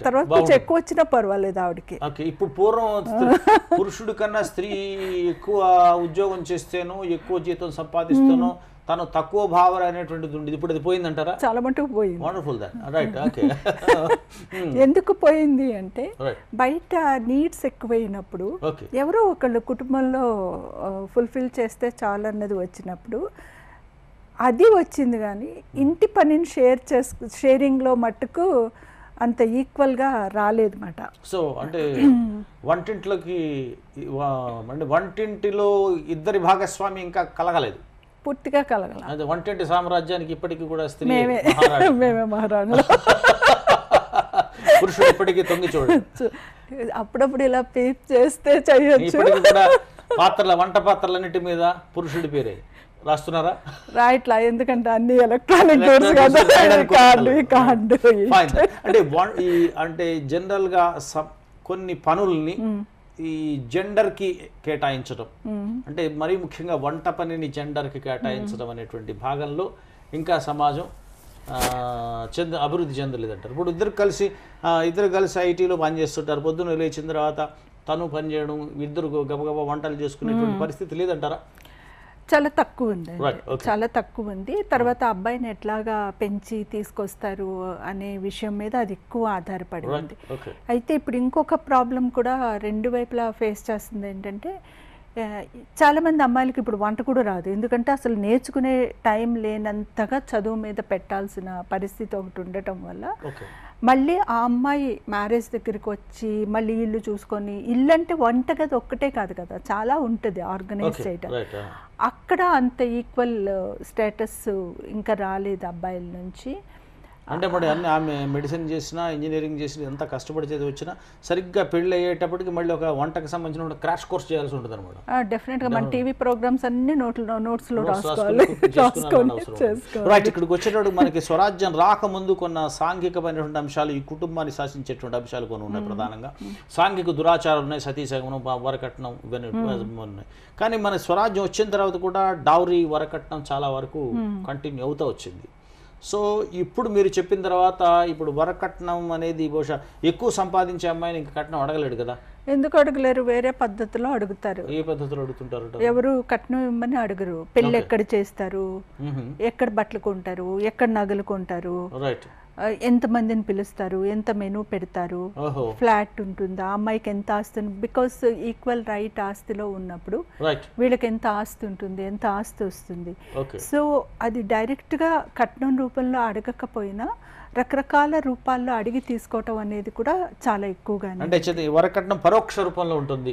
తర్వాత కొంచెం ఎక్కువ వచ్చినా పర్వాలేదు ఆవిడకి. ఓకే, ఇప్పుడు పూర్వం పురుషుడి కన్నా స్త్రీ ఎక్కువ ఉద్యోగం చేస్తేనో ఎక్కువ జీతం సంపాదిస్తేనో తను తక్కువ భావన అనేటువంటిది ఉండేది, ఇప్పుడు అది పోయిందంటారా? చాలా మటుకు పోయింది. Wonderful that, right. ఓకే, ఎందుకు పోయింది అంటే బయట నీడ్స్ ఎక్కువైనప్పుడు ఎవరో ఒకళ్ళు కుటుంబంలో ఫుల్ఫిల్ చేస్తే చాలు అన్నది వచ్చినప్పుడు అది వచ్చింది. కానీ ఇంటి పనిని షేరింగ్లో మట్టుకు అంత ఈక్వల్గా రాలేదు మాట. సో అంటే వంటింట్లోకి అంటే వంటింటిలో ఇద్దరి భాగస్వామి ఇంకా కలగలేదు, పూర్తిగా కలగల. అదే వంటింటి సామ్రాజ్యానికి ఇప్పటికీ కూడా స్త్రీ మేమే మహారాణులు. పురుషుడు ఇప్పటికీ తొంగి చూడచ్చు, అప్పుడప్పుడు ఇలా పీప్ చేస్తే చేయొచ్చు. ఇప్పటికీ కూడా వంట పాత్రలన్నిటి మీద పురుషుడి పేరే రాస్తున్నారా? రాయట్లా, ఎందుకంటే అన్ని ఎలక్ట్రానిక్ డోర్స్ కదా. అంటే జనరల్ గా కొన్ని పనుల్ని ఈ జెండర్కి కేటాయించడం, అంటే మరీ ముఖ్యంగా వంట పనిని జెండర్కి కేటాయించడం అనేటువంటి భాగంలో ఇంకా సమాజం అభివృద్ధి చెందలేదంటారు. ఇప్పుడు ఇద్దరు కలిసి ఐటీలో పనిచేస్తుంటారు, పొద్దున్న లేచిన తర్వాత తను పనిచేయడం, ఇద్దరు గబగబా వంటలు చేసుకునేటువంటి పరిస్థితి లేదంటారా? చాలా తక్కువ ఉంది, చాలా తక్కువ ఉంది. తర్వాత అబ్బాయిని ఎట్లాగా పెంచి తీసుకొస్తారు అనే విషయం మీద అది ఎక్కువ ఆధారపడి ఉంది. అయితే ఇప్పుడు ఇంకొక ప్రాబ్లం కూడా రెండు వైపులా ఫేస్ చేస్తుంది. ఏంటంటే చాలామంది అమ్మాయిలకి ఇప్పుడు వంట కూడా రాదు, ఎందుకంటే అసలు నేర్చుకునే టైం లేనంతగా చదువు మీద పెట్టాల్సిన పరిస్థితి ఒకటి ఉండటం వల్ల మళ్ళీ ఆ అమ్మాయి మ్యారేజ్ దగ్గరికి వచ్చి మళ్ళీ ఇల్లు చూసుకొని, ఇల్లు అంటే వంటగది ఒక్కటే కాదు కదా, చాలా ఉంటుంది ఆర్గనైజ్ చేయటం. అక్కడ అంత ఈక్వల్ స్టేటస్ ఇంకా రాలేదు అబ్బాయిల నుంచి. అంటే మరి అన్ని ఆమె మెడిసిన్ చేసినా ఇంజనీరింగ్ చేసినా ఎంత కష్టపడి చదివి వచ్చినా సరిగ్గా పెళ్ళి అయ్యేటప్పటికి మళ్ళీ ఒక వంటకు సంబంధించిన క్రాష్ కోర్స్ చేయాల్సి ఉంటుంది అనమాట. డెఫినెట్గా మన టీవీ ప్రోగ్రామ్స్ అన్ని నోట్స్లో రాసుకోవాలి. ఇక్కడికి వచ్చేటప్పుడు మనకి స్వరాజ్యం రాకముందు కొన్న సాంఘికమైనటువంటి అంశాలు, ఈ కుటుంబాన్ని శాసించేటువంటి అంశాలు కొన్ని ఉన్నాయి. ప్రధానంగా సాంఘిక దురాచారాలు ఉన్నాయి, సతీసగమనం, వరకట్నం ఇవన్నీ ఉన్నాయి. కానీ మన స్వరాజ్యం వచ్చిన తర్వాత కూడా డౌరీ, వరకట్నం చాలా వరకు కంటిన్యూ అవుతూ వచ్చింది. సో ఇప్పుడు మీరు చెప్పిన తర్వాత ఇప్పుడు వరకట్నం అనేది బహుశా ఎక్కువ సంపాదించే అమ్మాయిని ఇంకా కట్నం అడగలేడు కదా? ఎందుకు అడగలేరు? వేరే పద్ధతిలో అడుగుతారు. ఏ పద్ధతిలో అడుగుతుంటారు? ఎవరు కట్నం ఇమ్మని అడగరు. పెళ్ళి ఎక్కడ చేస్తారు, ఎక్కడ బట్టలు కొంటారు, ఎక్కడ నగలు కొంటారు, ఎంతమందిని పిలుస్తారు, ఎంత మెనూ పెడతారు, ఫ్లాట్ ఉంటుందా, అమ్మాయికి ఎంత ఆస్తి, బికాస్ ఈక్వల్ రైట్ ఆస్తిలో ఉన్నప్పుడు వీళ్ళకి ఎంత ఆస్తి ఉంటుంది, ఎంత ఆస్తి వస్తుంది. సో అది డైరెక్ట్గా కట్నం రూపంలో అడగకపోయినా రకరకాల రూపాల్లో అడిగి తీసుకోవటం అనేది కూడా చాలా ఎక్కువగా, అంటే వరకట్నం పరోక్ష రూపంలో ఉంటుంది,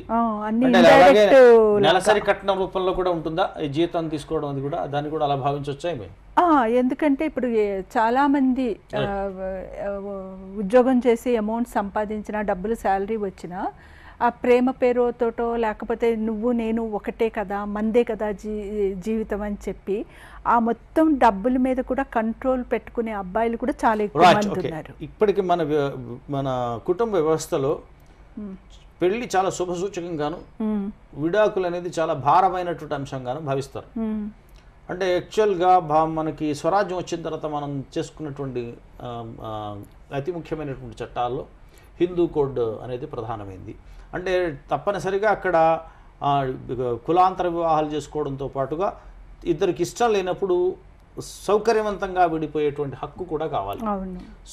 నెలసరి కట్నం రూపంలో కూడా ఉంటుందా? జీతం తీసుకోవడం అది కూడా, దాన్ని కూడా అలా భావించవచ్చా? ఎందుకంటే ఇప్పుడు చాలా మంది ఉద్యోగం చేసి అమౌంట్ సంపాదించిన, డబ్బులు శాలరీ వచ్చినా ఆ ప్రేమ పేరుతోటో లేకపోతే నువ్వు నేను ఒకటే కదా, మందే కదా జీవితం అని చెప్పి ఆ మొత్తం డబ్బుల మీద కూడా కంట్రోల్ పెట్టుకునే అబ్బాయిలు కూడా చాలా ఎక్కువ మంది ఉన్నారు. ఇప్పటికి మన కుటుంబ వ్యవస్థలో పెళ్లి చాలా శుభసూచకంగాను, విడాకులు అనేది చాలా భారమైనటువంటి అంశంగాను భావిస్తారు. అంటే యాక్చువల్గా మనకి స్వరాజ్యం వచ్చిన తర్వాత మనం చేసుకున్నటువంటి అతి ముఖ్యమైనటువంటి చట్టాల్లో హిందూ కోడ్ అనేది ప్రధానమైంది. అంటే తప్పనిసరిగా అక్కడ కులాంతర వివాహాలు చేసుకోవడంతో పాటుగా ఇద్దరికి ఇష్టం లేనప్పుడు సౌకర్యవంతంగా విడిపోయేటువంటి హక్కు కూడా కావాలి.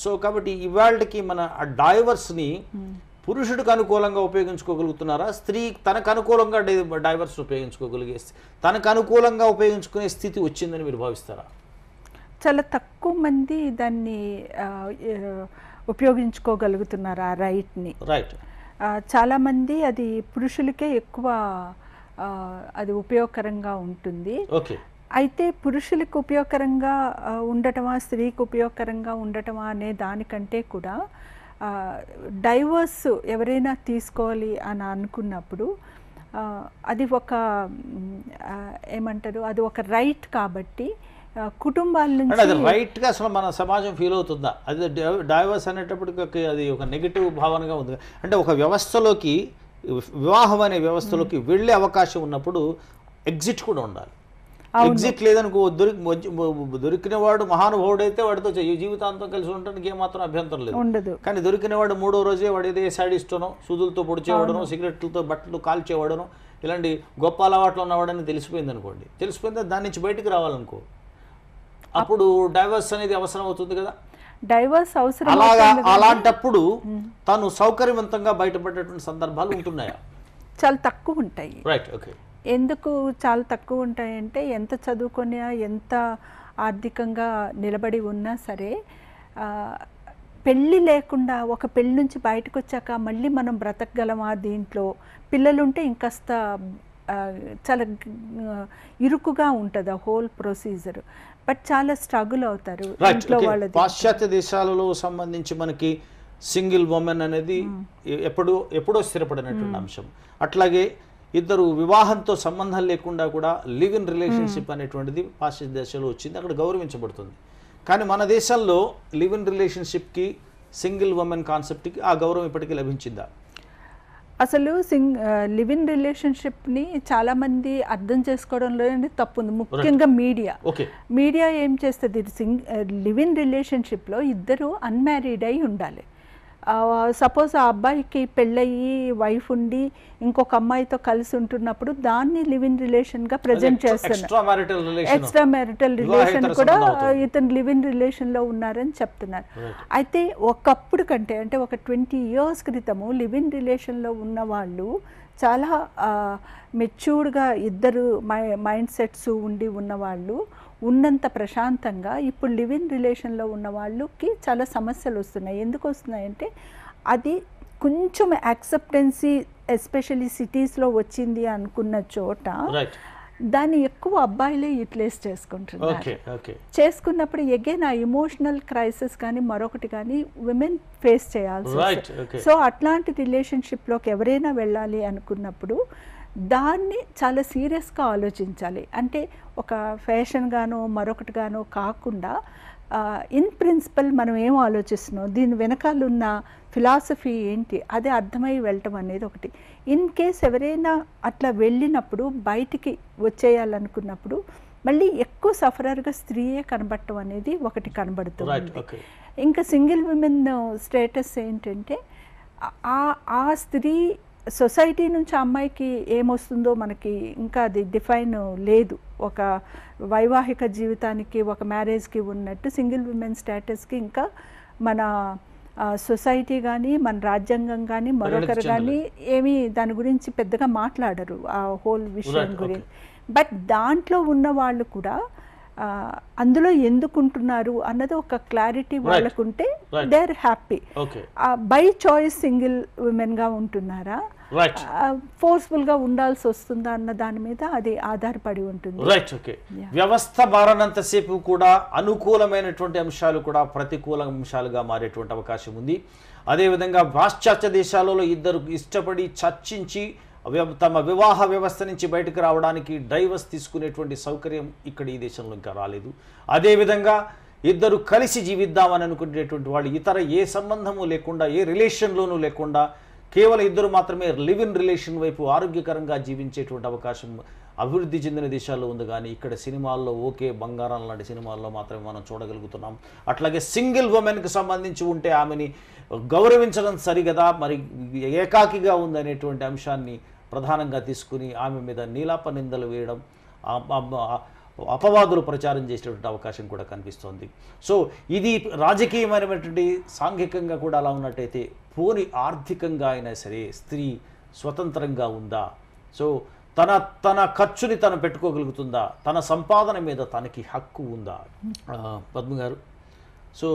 సో కాబట్టి ఇవాళకి మన డైవర్స్ని పురుషుడికి అనుకూలంగా ఉపయోగించుకోగలుగుతున్నారా? స్త్రీ తనకు అనుకూలంగా డైవర్స్ ఉపయోగించుకోగలిగే, తనకు అనుకూలంగా ఉపయోగించుకునే స్థితి వచ్చిందని మీరు భావిస్తారా? చాలా తక్కువ మంది దాన్ని ఉపయోగించుకోగలుగుతున్నారు ఆ రైట్ని. రైట్. చాలామంది అది పురుషులకే ఎక్కువ అది ఉపయోగకరంగా ఉంటుంది. ఓకే. అయితే పురుషులకు ఉపయోగకరంగా ఉండటమా, స్త్రీకి ఉపయోగకరంగా ఉండటమా అనే దానికంటే కూడా డైవర్స్ ఎవరైనా తీసుకోవాలి అని అనుకున్నప్పుడు అది ఒక ఏమంటారు, అది ఒక రైట్ కాబట్టి కుటుంబాల నుంచి రైట్గా అసలు మన సమాజం ఫీల్ అవుతుందా? అది డైవర్స్ అనేటప్పటికి అది ఒక నెగిటివ్ భావనగా ఉంది. అంటే ఒక వ్యవస్థలోకి వివాహం అనే వ్యవస్థలోకి వెళ్ళే అవకాశం ఉన్నప్పుడు ఎగ్జిట్ కూడా ఉండాలి. ఎగ్జిట్ లేదనుకో దొరికినవాడు మహానుభావుడైతే వాడితో జీవితాంతం కలిసి ఉండడానికి ఏమాత్రం అభ్యంతరం లేదు. కానీ దొరికినవాడు 3వ రోజే వాడు ఏదే సాడిస్టోనో, సూదులతో పొడిచేవాడనో, సిగరెట్లతో బట్టలు కాల్చేవాడనో, ఇలాంటి గొప్ప అలవాట్లు ఉన్నవాడని తెలిసిపోయింది అనుకోండి. తెలిసిపోయింది దాని నుంచి బయటకు రావాలనుకో, అప్పుడు డైవర్స్ అనేది అవసరం అవుతుంది కదా. డైవర్స్ అవసరం. అలాంటప్పుడు తను సౌకర్యవంతంగా బయటపడేటువంటి సందర్భాలు ఉంటున్నాయా? చాలా తక్కువ ఉంటాయి. Right, okay. ఎందుకు చాలా తక్కువ ఉంటాయంటే, ఎంత చదువుకున్నా, ఎంత ఆర్థికంగా నిలబడి ఉన్నా సరే, పెళ్ళి లేకుండా ఒక పెళ్ళి నుంచి బయటకు వచ్చాక మళ్ళీ మనం బ్రతకగలమా? దీంట్లో పిల్లలుంటే ఇంకాస్త చాలా ఇరుకుగా ఉంటుంది ఆ హోల్ ప్రొసీజర్. బట్ చాలా స్ట్రగుల్ అవుతారు ఇంట్లో వాళ్ళది. పాశ్చాత్య దేశాలలో సంబంధించి మనకి సింగిల్ ఉమెన్ అనేది ఎప్పుడో స్థిరపడినటువంటి అంశం. అట్లాగే ఇద్దరు వివాహంతో సంబంధం లేకుండా కూడా లివ్ ఇన్ రిలేషన్షిప్ అనేటువంటిది పాశ్చాత్య దేశాల్లో వచ్చింది, అక్కడ గౌరవించబడుతుంది. కానీ మన దేశంలో లివ్ ఇన్ రిలేషన్షిప్కి, సింగిల్ ఉమెన్ కాన్సెప్ట్కి ఆ గౌరవం ఇప్పటికీ లభించిందా? అసలు లివ్ ఇన్ రిలేషన్షిప్ని చాలామంది అర్థం చేసుకోవడంలోనే తప్పు ఉంది, ముఖ్యంగా మీడియా ఏం చేస్తుంది, లివ్ ఇన్ రిలేషన్షిప్లో ఇద్దరు అన్మ్యారీడ్ అయి ఉండాలి. సపోజ్ ఆ అబ్బాయికి పెళ్ళయి వైఫ్ ఉండి ఇంకొక అమ్మాయితో కలిసి ఉంటున్నప్పుడు దాన్ని లివ్ ఇన్ రిలేషన్గా ప్రజెంట్ చేస్తున్నారు. ఎక్స్ట్రా మ్యారిటల్ రిలేషన్ కూడా ఇతను లివ్ ఇన్ రిలేషన్లో ఉన్నారని చెప్తున్నారు. అయితే ఒకప్పుడు కంటే, అంటే ఒక 20 years క్రితము లివ్ ఇన్ రిలేషన్లో ఉన్న వాళ్ళు చాలా మెచ్యూర్డ్గా, ఇద్దరు మైండ్ సెట్స్ ఉండి ఉన్నవాళ్ళు ఉన్నంత ప్రశాంతంగా ఇప్పుడు లివ్ ఇన్ రిలేషన్లో ఉన్న వాళ్ళకి చాలా సమస్యలు వస్తున్నాయి. ఎందుకు వస్తున్నాయంటే, అది కొంచెం యాక్సెప్టెన్సీ ఎస్పెషల్లీ సిటీస్లో వచ్చింది అనుకున్న చోట దాన్ని ఎక్కువ అబ్బాయిలే యూటిలైజ్ చేసుకుంటున్నారు. చేసుకున్నప్పుడు ఎగైన్ ఆ ఎమోషనల్ క్రైసిస్ కానీ మరొకటి కానీ విమెన్ ఫేస్ చేయాల్సి వస్తుంది. సో అట్లాంటి రిలేషన్షిప్లోకి ఎవరైనా వెళ్ళాలి అనుకున్నప్పుడు దాన్ని చాలా సీరియస్గా ఆలోచించాలి. అంటే ఒక ఫ్యాషన్ గానో మరొకటి గానో కాకుండా ఇన్ ప్రిన్సిపల్ మనం ఏం ఆలోచిస్తున్నాం, దీని వెనకాల ఉన్న ఫిలాసఫీ ఏంటి, అదే అర్థమై వెళ్ళటం అనేది ఒకటి. ఇన్ కేస్ ఎవరైనా అట్లా వెళ్ళినప్పుడు బయటికి వచ్చేయాలనుకున్నప్పుడు మళ్ళీ ఎక్కువ సఫరర్గా స్త్రీయే కనబడటం అనేది ఒకటి కనబడుతుంది. ఇంకా సింగిల్ విమెన్ స్టేటస్ ఏంటంటే, ఆ స్త్రీ సొసైటీ నుంచి అమ్మాయికి ఏమొస్తుందో మనకి ఇంకా అది డిఫైన్ లేదు. ఒక వైవాహిక జీవితానికి, ఒక మ్యారేజ్కి ఉన్నట్టు సింగిల్ విమెన్ స్టేటస్కి ఇంకా మన సొసైటీ కానీ, మన రాజ్యాంగం కానీ, మరొకరు కానీ ఏమీ దాని గురించి పెద్దగా మాట్లాడరు ఆ హోల్ విషయం గురించి. బట్ దాంట్లో ఉన్న వాళ్ళు కూడా అందులో ఎందుకుంటున్నారు అన్నది ఒక క్లారిటీ వాళ్ళకుంటే they are happy. By choice single విమెన్గా ఉంటున్నారా, ఫోర్స్ఫుల్గా ఉండాల్సి వస్తుందా అన్న దాని మీద అది ఆధారపడి ఉంటుంది. Right, okay. వ్యవస్థ మారనంతసేపు కూడా అనుకూలమైనటువంటి అంశాలు కూడా ప్రతికూల అంశాలుగా మారేటువంటి అవకాశం ఉంది. అదేవిధంగా పాశ్చాత్య దేశాలలో ఇద్దరు ఇష్టపడి చర్చించి తమ వివాహ వ్యవస్థ నుంచి బయటకు రావడానికి డైవర్స్ తీసుకునేటువంటి సౌకర్యం ఇక్కడ ఈ దేశంలో ఇంకా రాలేదు. అదేవిధంగా ఇద్దరు కలిసి జీవిద్దామని అనుకునేటువంటి వాళ్ళు ఇతర ఏ సంబంధము లేకుండా, ఏ రిలేషన్లోనూ లేకుండా కేవలం ఇద్దరు మాత్రమే లివ్ ఇన్ రిలేషన్ వైపు ఆరోగ్యకరంగా జీవించేటువంటి అవకాశం అభివృద్ధి చెందిన దేశాల్లో ఉంది. కానీ ఇక్కడ సినిమాల్లో ఓకే బంగారం లాంటి సినిమాల్లో మాత్రమే మనం చూడగలుగుతున్నాం. అట్లాగే సింగిల్ ఉమెన్కి సంబంధించి ఉంటే ఆమెని గౌరవించడం సరిగదా, మరి ఏకాకిగా ఉందనేటువంటి అంశాన్ని ప్రధానంగా తీసుకుని ఆమె మీద నీలాప నిందలు వేయడం, అపవాదులు ప్రచారం చేసేటువంటి అవకాశం కూడా కనిపిస్తోంది. సో ఇది రాజకీయమైనటువంటి, సాంఘికంగా కూడా అలా ఉన్నట్టయితే పోని ఆర్థికంగా అయినా సరే స్త్రీ స్వతంత్రంగా ఉందా, సో తన ఖర్చుని తను పెట్టుకోగలుగుతుందా, తన సంపాదన మీద తనకి హక్కు ఉందా? పద్మ గారు, సో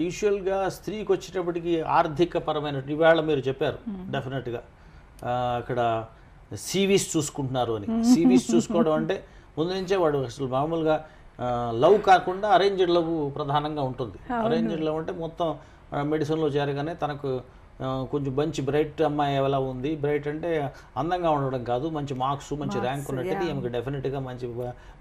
యూజువల్గా స్త్రీకి వచ్చేటప్పటికి ఆర్థిక పరమైన, ఇవాళ మీరు చెప్పారు డెఫినెట్గా అక్కడ సీవీస్ చూసుకుంటున్నారు అని. సీవీస్ చూసుకోవడం అంటే ముందు నుంచే వాడు అసలు మామూలుగా లవ్ కాకుండా అరేంజ్డ్ లవ్ ప్రధానంగా ఉంటుంది. అరేంజ్డ్ లవ్ అంటే మొత్తం మెడిసిన్లో చేరగానే తనకు కొంచెం మంచి బ్రైట్ అమ్మాయి ఎలా ఉంది, బ్రైట్ అంటే అందంగా ఉండడం కాదు, మంచి మార్క్స్ మంచి ర్యాంక్ ఉన్నట్టయితే ఈమెకు డెఫినెట్గా మంచి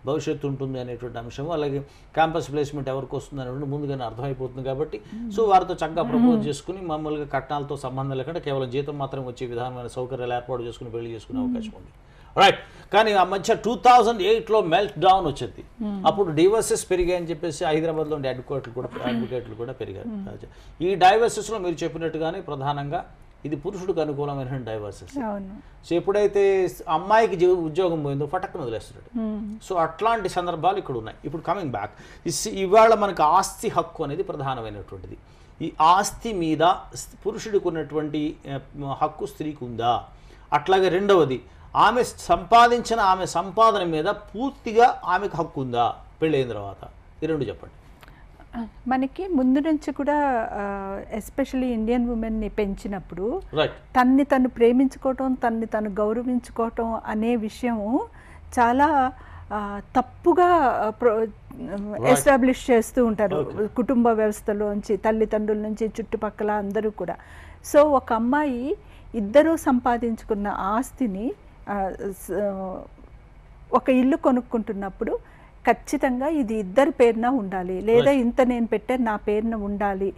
భవిష్యత్తు ఉంటుంది అనేటువంటి అంశం, అలాగే క్యాంపస్ ప్లేస్మెంట్ ఎవరికి వస్తుంది అనేటువంటి ముందుగానే అర్థమైపోతుంది కాబట్టి సో వారితో చక్కగా ప్రపోజ్ చేసుకుని మామూలుగా కట్నాలతో సంబంధం లేకుండా కేవలం జీతం మాత్రం వచ్చే విధానమైన సౌకర్యాలు ఏర్పాటు చేసుకుని పెళ్లి చేసుకునే అవకాశం ఉంది. రైట్. కానీ ఆ మధ్య 2008లో మెల్ట్ డౌన్ వచ్చింది. అప్పుడు డైవర్సెస్ పెరిగాయని చెప్పేసి హైదరాబాద్లో ఉండే అడ్వకేట్లు కూడా పెరిగారు. ఈ డైవర్సెస్లో మీరు చెప్పినట్టుగానే ప్రధానంగా ఇది పురుషుడికి అనుకూలమైన డైవర్సెస్. సో ఎప్పుడైతే అమ్మాయికి ఉద్యోగం పోయిందో ఫటక్కున వదిలేస్తున్నాడు. సో అట్లాంటి సందర్భాలు ఇక్కడ ఉన్నాయి. ఇప్పుడు కమింగ్ బ్యాక్, ఇవాళ మనకు ఆస్తి హక్కు అనేది ప్రధానమైనటువంటిది. ఈ ఆస్తి మీద పురుషుడికి ఉన్నటువంటి హక్కు స్త్రీకి ఉందా? అట్లాగే రెండవది, ఆమె సంపాదించిన ఆమె సంపాదన మీద పూర్తిగా ఆమెకు హక్కు ఉందా పెళ్ళైన తర్వాత? ఈ రెండు చెప్పండి. మనకి ముందు నుంచి కూడా ఎస్పెషల్లీ ఇండియన్ ఉమెన్ని పెంచినప్పుడు తన్ని తను ప్రేమించుకోవటం, తన్ని తను గౌరవించుకోవటం అనే విషయము చాలా తప్పుగా ఎస్టాబ్లిష్ చేస్తూ ఉంటారు కుటుంబ వ్యవస్థలోంచి, తల్లిదండ్రుల నుంచి, చుట్టుపక్కల అందరూ కూడా. సో ఒక అమ్మాయి ఇద్దరూ సంపాదించుకున్న ఆస్తిని ఒక ఇల్లు కొనుక్కుంటున్నప్పుడు ఖచ్చితంగా ఇది ఇద్దరి పేరున ఉండాలి, లేదా ఇంత నేను పెట్టే నా పేరున ఉండాలి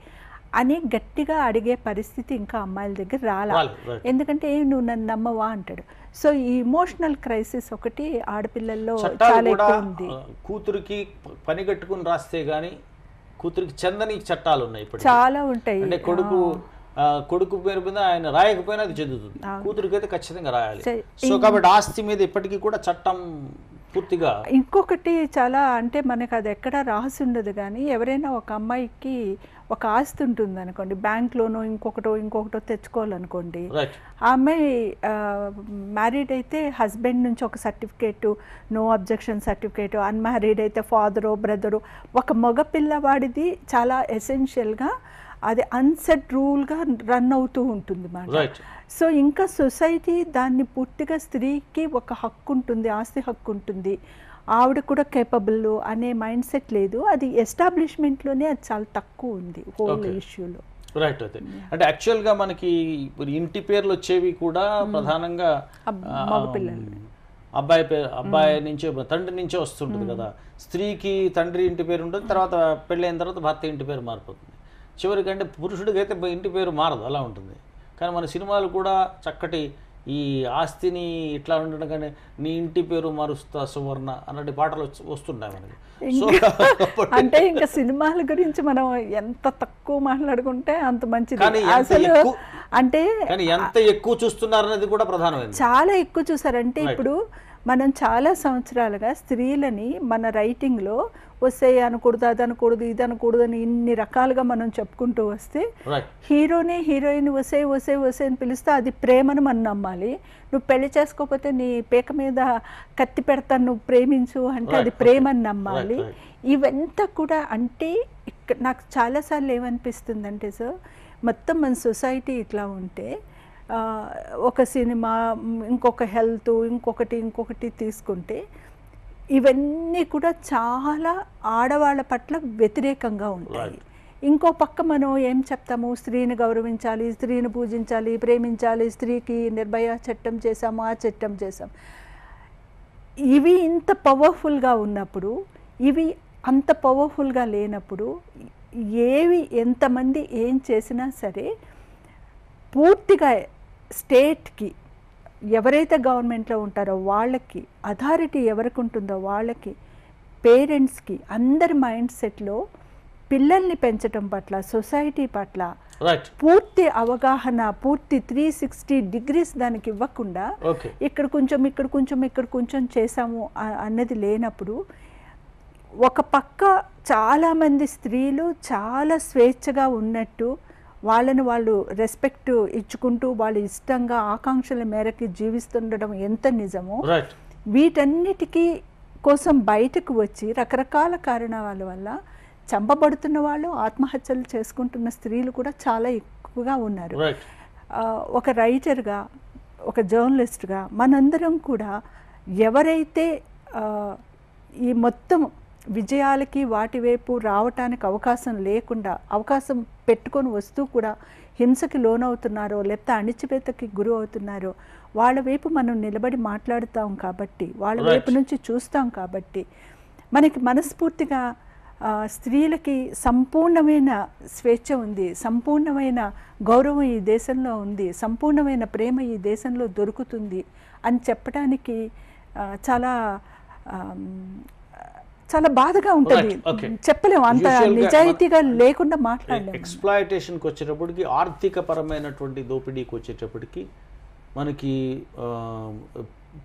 అని గట్టిగా అడిగే పరిస్థితి ఇంకా అమ్మాయిల దగ్గర రావాలి. ఎందుకంటే నువ్వు నన్ను నమ్మవా అంటాడు. సో ఈ ఇమోషనల్ క్రైసిస్ ఒకటి ఆడపిల్లల్లో చాలా ఎక్కువ ఉంది. కూతురికి పని కట్టుకుని రాస్తే గానీ కూతురికి చెందని చట్టాలు ఉన్నాయి ఇప్పుడు, చాలా ఉంటాయి. అంటే కొడుకు పేరు మీద ఆయన రాయకపోయినా అది చెందుతుంది, కూతురికి అయితే ఖచ్చితంగా రాయాలి. సో కాబట్టి ఆస్తి మీద ఇప్పటికీ కూడా చట్టం పూర్తిగా. ఇంకొకటి చాలా అంటే మనకు అది ఎక్కడా రాసి ఉండదు, కానీ ఎవరైనా ఒక అమ్మాయికి ఒక ఆస్తి ఉంటుంది అనుకోండి, బ్యాంక్ లోనో ఇంకొకటో తెచ్చుకోవాలనుకోండి, ఆ అమ్మాయి మ్యారీడ్ అయితే హస్బెండ్ నుంచి ఒక certificate, no objection certificate, unmarried అయితే ఫాదరో బ్రదరు, ఒక మగ పిల్లవాడిది చాలా ఎసెన్షియల్గా అది అన్సెట్ రూల్గా రన్ అవుతూ ఉంటుంది మాట. సో ఇంకా సొసైటీ దాన్ని పూర్తిగా స్త్రీకి ఒక హక్కు ఉంటుంది, ఆస్తి హక్కు ఉంటుంది, ఆవిడ కూడా కేపబుల్ అనే మైండ్ సెట్ లేదు. అది ఎస్టాబ్లిష్మెంట్లోనే అది చాలా తక్కువ ఉంది హోల్ ఇష్యూలో. రైట్. అయితే అంటే యాక్చువల్గా మనకి ఇంటి పేర్లు వచ్చేవి కూడా ప్రధానంగా మగపిల్లలు, అబ్బాయి నుంచే తండ్రి నుంచే వస్తుంటుంది కదా. స్త్రీకి తండ్రి ఇంటి పేరు ఉంటుంది, తర్వాత పెళ్ళైన తర్వాత భర్త ఇంటి పేరు మారిపోతుంది. చివరికంటే పురుషుడికి అయితే ఇంటి పేరు మారదు, అలా ఉంటుంది. కానీ మన సినిమాలు కూడా చక్కటి ఈ ఆస్తిని ఇట్లా ఉండడం కానీ నీ ఇంటి పేరు మారుస్తా సువర్ణ అన్నటి పాటలు వస్తుంటాయి మనకి. అంటే ఇంకా సినిమాల గురించి మనం ఎంత తక్కువ మాట్లాడుకుంటే అంత మంచిది. అంటే ఎంత ఎక్కువ చూస్తున్నారు అనేది కూడా ప్రధానమైనది. చాలా ఎక్కువ చూసారంటే ఇప్పుడు మనం చాలా సంవత్సరాలుగా స్త్రీలని మన రైటింగ్లో వస్తే అనకూడదు, అది అనకూడదు, ఇది అనకూడదు అని ఇన్ని రకాలుగా మనం చెప్పుకుంటూ వస్తే హీరోని హీరోయిన్ వసే అని పిలిస్తే అది ప్రేమను మనం నమ్మాలి. నువ్వు పెళ్లి చేసుకోకపోతే నీ పేక మీద కత్తి పెడతాను, నువ్వు ప్రేమించు అంటే అది ప్రేమని నమ్మాలి. ఇవంతా కూడా అంటే నాకు చాలాసార్లు ఏమనిపిస్తుందంటే సార్, మొత్తం మన సొసైటీ ఇట్లా ఉంటే ఒక సినిమా, ఇంకొక హెల్త్, ఇంకొకటి తీసుకుంటే ఇవన్నీ కూడా చాలా ఆడవాళ్ళ పట్ల వ్యతిరేకంగా ఉంటాయి. ఇంకో పక్క మనం ఏం చెప్తాము, స్త్రీని గౌరవించాలి, స్త్రీని పూజించాలి, ప్రేమించాలి, స్త్రీకి నిర్భయ చట్టం చేసాము, ఆ చట్టం చేసాం. ఇవి ఇంత పవర్ఫుల్గా ఉన్నప్పుడు, ఇవి అంత పవర్ఫుల్గా లేనప్పుడు ఏవి ఎంతమంది ఏం చేసినా సరే పూర్తిగా స్టేట్కి ఎవరైతే గవర్నమెంట్లో ఉంటారో వాళ్ళకి అథారిటీ ఎవరికి ఉంటుందో వాళ్ళకి, పేరెంట్స్కి, అందరి మైండ్ సెట్లో పిల్లల్ని పెంచడం పట్ల, సొసైటీ పట్ల పూర్తి అవగాహన, పూర్తి 360 degrees దానికి ఇవ్వకుండా ఇక్కడ కొంచెం చేసాము అన్నది లేనప్పుడు, ఒక పక్క చాలామంది స్త్రీలు చాలా స్వేచ్ఛగా ఉన్నట్టు వాళ్ళని వాళ్ళు రెస్పెక్ట్ ఇచ్చుకుంటూ వాళ్ళ ఇష్టంగా ఆకాంక్షల మేరకు జీవిస్తుండడం ఎంత నిజమో, వీటన్నిటికీ కోసం బయటకు వచ్చి రకరకాల కారణాల వల్ల చంపబడుతున్న వాళ్ళు, ఆత్మహత్యలు చేసుకుంటున్న స్త్రీలు కూడా చాలా ఎక్కువగా ఉన్నారు. ఒక రైటర్గా, ఒక జర్నలిస్ట్గా మనందరం కూడా ఎవరైతే ఈ మొత్తం విజయాలకి వాటి వైపు రావటానికి అవకాశం లేకుండా, అవకాశం పెట్టుకొని వస్తూ కూడా హింసకి లోనవుతున్నారో లేకపోతే అణిచివేతకి గురి అవుతున్నారో వాళ్ళ వైపు మనం నిలబడి మాట్లాడుతాం కాబట్టి, వాళ్ళ వైపు నుంచి చూస్తాం కాబట్టి మనకి మనస్ఫూర్తిగా స్త్రీలకి సంపూర్ణమైన స్వేచ్ఛ ఉంది, సంపూర్ణమైన గౌరవం ఈ దేశంలో ఉంది, సంపూర్ణమైన ప్రేమ ఈ దేశంలో దొరుకుతుంది అని చెప్పడానికి చాలా చాలా బాధగా ఉంటుంది. చెప్పలేము, అంత నిజాయితీగా లేకుండా మాట్లాడలేము. ఎక్స్‌ప్లాయిటేషన్కి వచ్చేటప్పటికి, ఆర్థిక పరమైనటువంటి దోపిడీకి వచ్చేటప్పటికి మనకి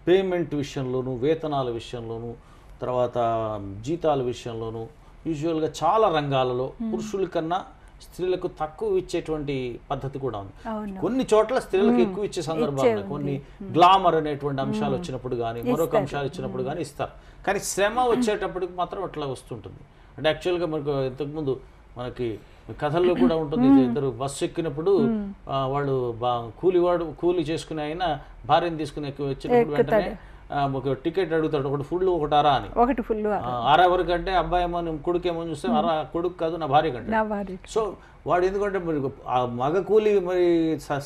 పేమెంట్ విషయంలోనూ, వేతనాల విషయంలోనూ, తర్వాత జీతాల విషయంలోనూ యూజువల్గా చాలా రంగాలలో పురుషుల కన్నా స్త్రీలకు తక్కువ ఇచ్చేటువంటి పద్ధతి కూడా ఉంది. కొన్ని చోట్ల స్త్రీలకు ఎక్కువ ఇచ్చే సందర్భాలు, కొన్ని గ్లామర్ అనేటువంటి అంశాలు వచ్చినప్పుడు కానీ, మరొక అంశాలు వచ్చినప్పుడు కానీ ఇస్తారు. కానీ శ్రమ వచ్చేటప్పటికి మాత్రం అట్లా వస్తుంటుంది. అంటే యాక్చువల్గా మనకు ఇంతకుముందు మనకి కథల్లో కూడా ఉంటుంది, ఇద్దరు బస్సు ఎక్కినప్పుడు వాళ్ళు కూలి చేసుకునే ఆయన భార్యను తీసుకుని వచ్చినప్పుడు వెంటనే ఒక టికెట్ అడుగుతాడు, ఒకటి ఫుల్ ఒకటి అరా అని. ఒకటి ఫుల్ అరా వరకు అంటే అబ్బాయి ఏమో కొడుకేమో చూస్తే అరా కొడుకు కాదు నా భార్య కంటే. సో వాడు ఎందుకంటే మరి ఆ మగ కూలి మరి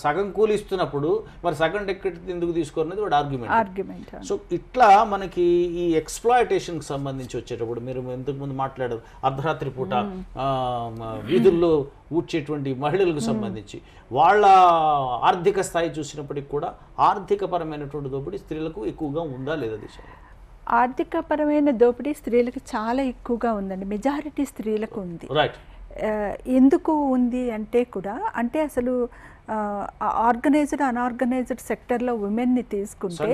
సగం కూలి ఇస్తున్నప్పుడు మరి సగం టికెట్ ఎందుకు తీసుకోరనేది వాడు ఆర్గ్యుమెంట్. సో ఇట్లా మనకి ఈ ఎక్స్‌ప్లాయిటేషన్కి సంబంధించి వచ్చేటప్పుడు మీరు ఇంతకుముందు మాట్లాడారు, అర్ధరాత్రి పూట వీధుల్లో ఊడ్చేటువంటి మహిళలకు సంబంధించి వాళ్ళ ఆర్థిక స్థాయి చూసినప్పటికి కూడా ఆర్థిక పరమైనటువంటి దోపిడీ స్త్రీలకు ఎక్కువగా ఉందా లేదా దేశంలో? ఆర్థిక పరమైన దోపిడీ స్త్రీలకు చాలా ఎక్కువగా ఉందండి, మెజారిటీ స్త్రీలకు ఉంది. రైట్. ఎందుకు ఉంది అంటే కూడా, అంటే అసలు ఆర్గనైజ్డ్ అన్ఆర్గనైజ్డ్ సెక్టర్లో ఉమెన్ని తీసుకుంటే,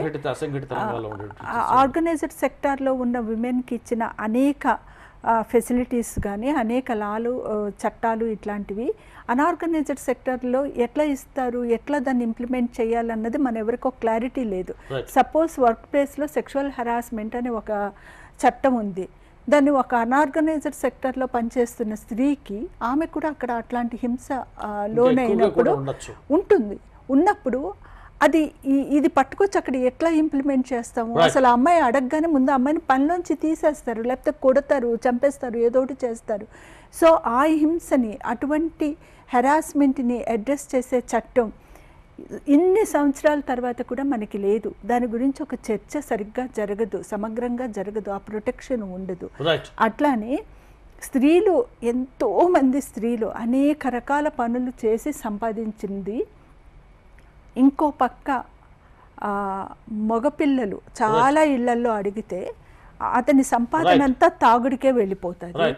ఆర్గనైజ్డ్ సెక్టార్లో ఉన్న ఉమెన్కి ఇచ్చిన అనేక ఫెసిలిటీస్ కానీ, అనేక లాలు చట్టాలు ఇట్లాంటివి అన్ఆర్గనైజ్డ్ సెక్టర్లో ఎట్లా ఇస్తారు, ఎట్లా దాన్ని ఇంప్లిమెంట్ చేయాలన్నది మన ఎవరికో క్లారిటీ లేదు. సపోజ్ వర్క్ ప్లేస్లో సెక్షువల్ హెరాస్మెంట్ అనే ఒక చట్టం ఉంది, దాన్ని ఒక అన్ఆర్గనైజ్డ్ సెక్టర్లో పనిచేస్తున్న స్త్రీకి ఆమె కూడా అక్కడ అట్లాంటి హింస లోనైనప్పుడు ఉంటుంది. ఉన్నప్పుడు అది ఇది పట్టుకొచ్చి అక్కడ ఎట్లా ఇంప్లిమెంట్ చేస్తాము? అసలు అమ్మాయి అడగగానే ముందు అమ్మాయిని పనిలోంచి తీసేస్తారు, లేకపోతే కొడతారు, చంపేస్తారు, ఏదో ఒకటి చేస్తారు. సో ఆ హింసని, అటువంటి హెరాస్మెంట్ని అడ్రస్ చేసే చట్టం ఇన్ని సంవత్సరాల తర్వాత కూడా మనకి లేదు. దాని గురించి ఒక చర్చ సరిగ్గా జరగదు, సమగ్రంగా జరగదు, ఆ ప్రొటెక్షన్ ఉండదు. అట్లానే స్త్రీలు, ఎంతోమంది స్త్రీలు అనేక రకాల పనులు చేసి సంపాదించింది, ఇంకో పక్క మగపిల్లలు చాలా ఇళ్లల్లో అడిగితే అతని సంపాదన అంతా తాగుడికే వెళ్ళిపోతుంది,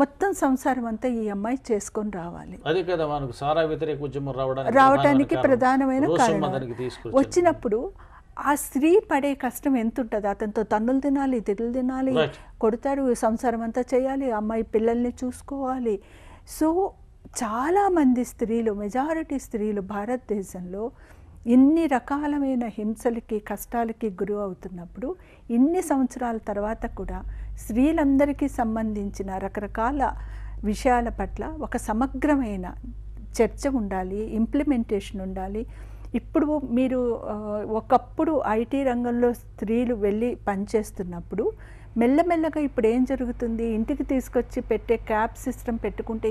మొత్తం సంసారం అంతా ఈ అమ్మాయి చేసుకొని రావాలి. అదే కదా మనకు సారా వ్యతిరేక ఉద్యమం రావడానికి ప్రధానమైన కారణం. వచ్చినప్పుడు ఆ స్త్రీ పడే కష్టం ఎంత ఉంటుంది, అతనితో తన్నులు తినాలి, తిట్లు తినాలి, కొడతాడు, సంసారం అంతా చేయాలి, అమ్మాయి పిల్లల్ని చూసుకోవాలి. సో చాలామంది స్త్రీలు, మెజారిటీ స్త్రీలు భారతదేశంలో ఇన్ని రకాలమైన హింసలకి, కష్టాలకి గురి అవుతున్నప్పుడు ఇన్ని సంవత్సరాల తర్వాత కూడా స్త్రీలందరికీ సంబంధించిన రకరకాల విషయాల పట్ల ఒక సమగ్రమైన చర్చ ఉండాలి, ఇంప్లిమెంటేషన్ ఉండాలి. ఇప్పుడు మీరు ఒకప్పుడు ఐటీ రంగంలో స్త్రీలు వెళ్ళి పనిచేస్తున్నప్పుడు మెల్లమెల్లగా ఇప్పుడు ఏం జరుగుతుంది, ఇంటికి తీసుకొచ్చి పెట్టే క్యాబ్ సిస్టమ్ పెట్టుకుంటే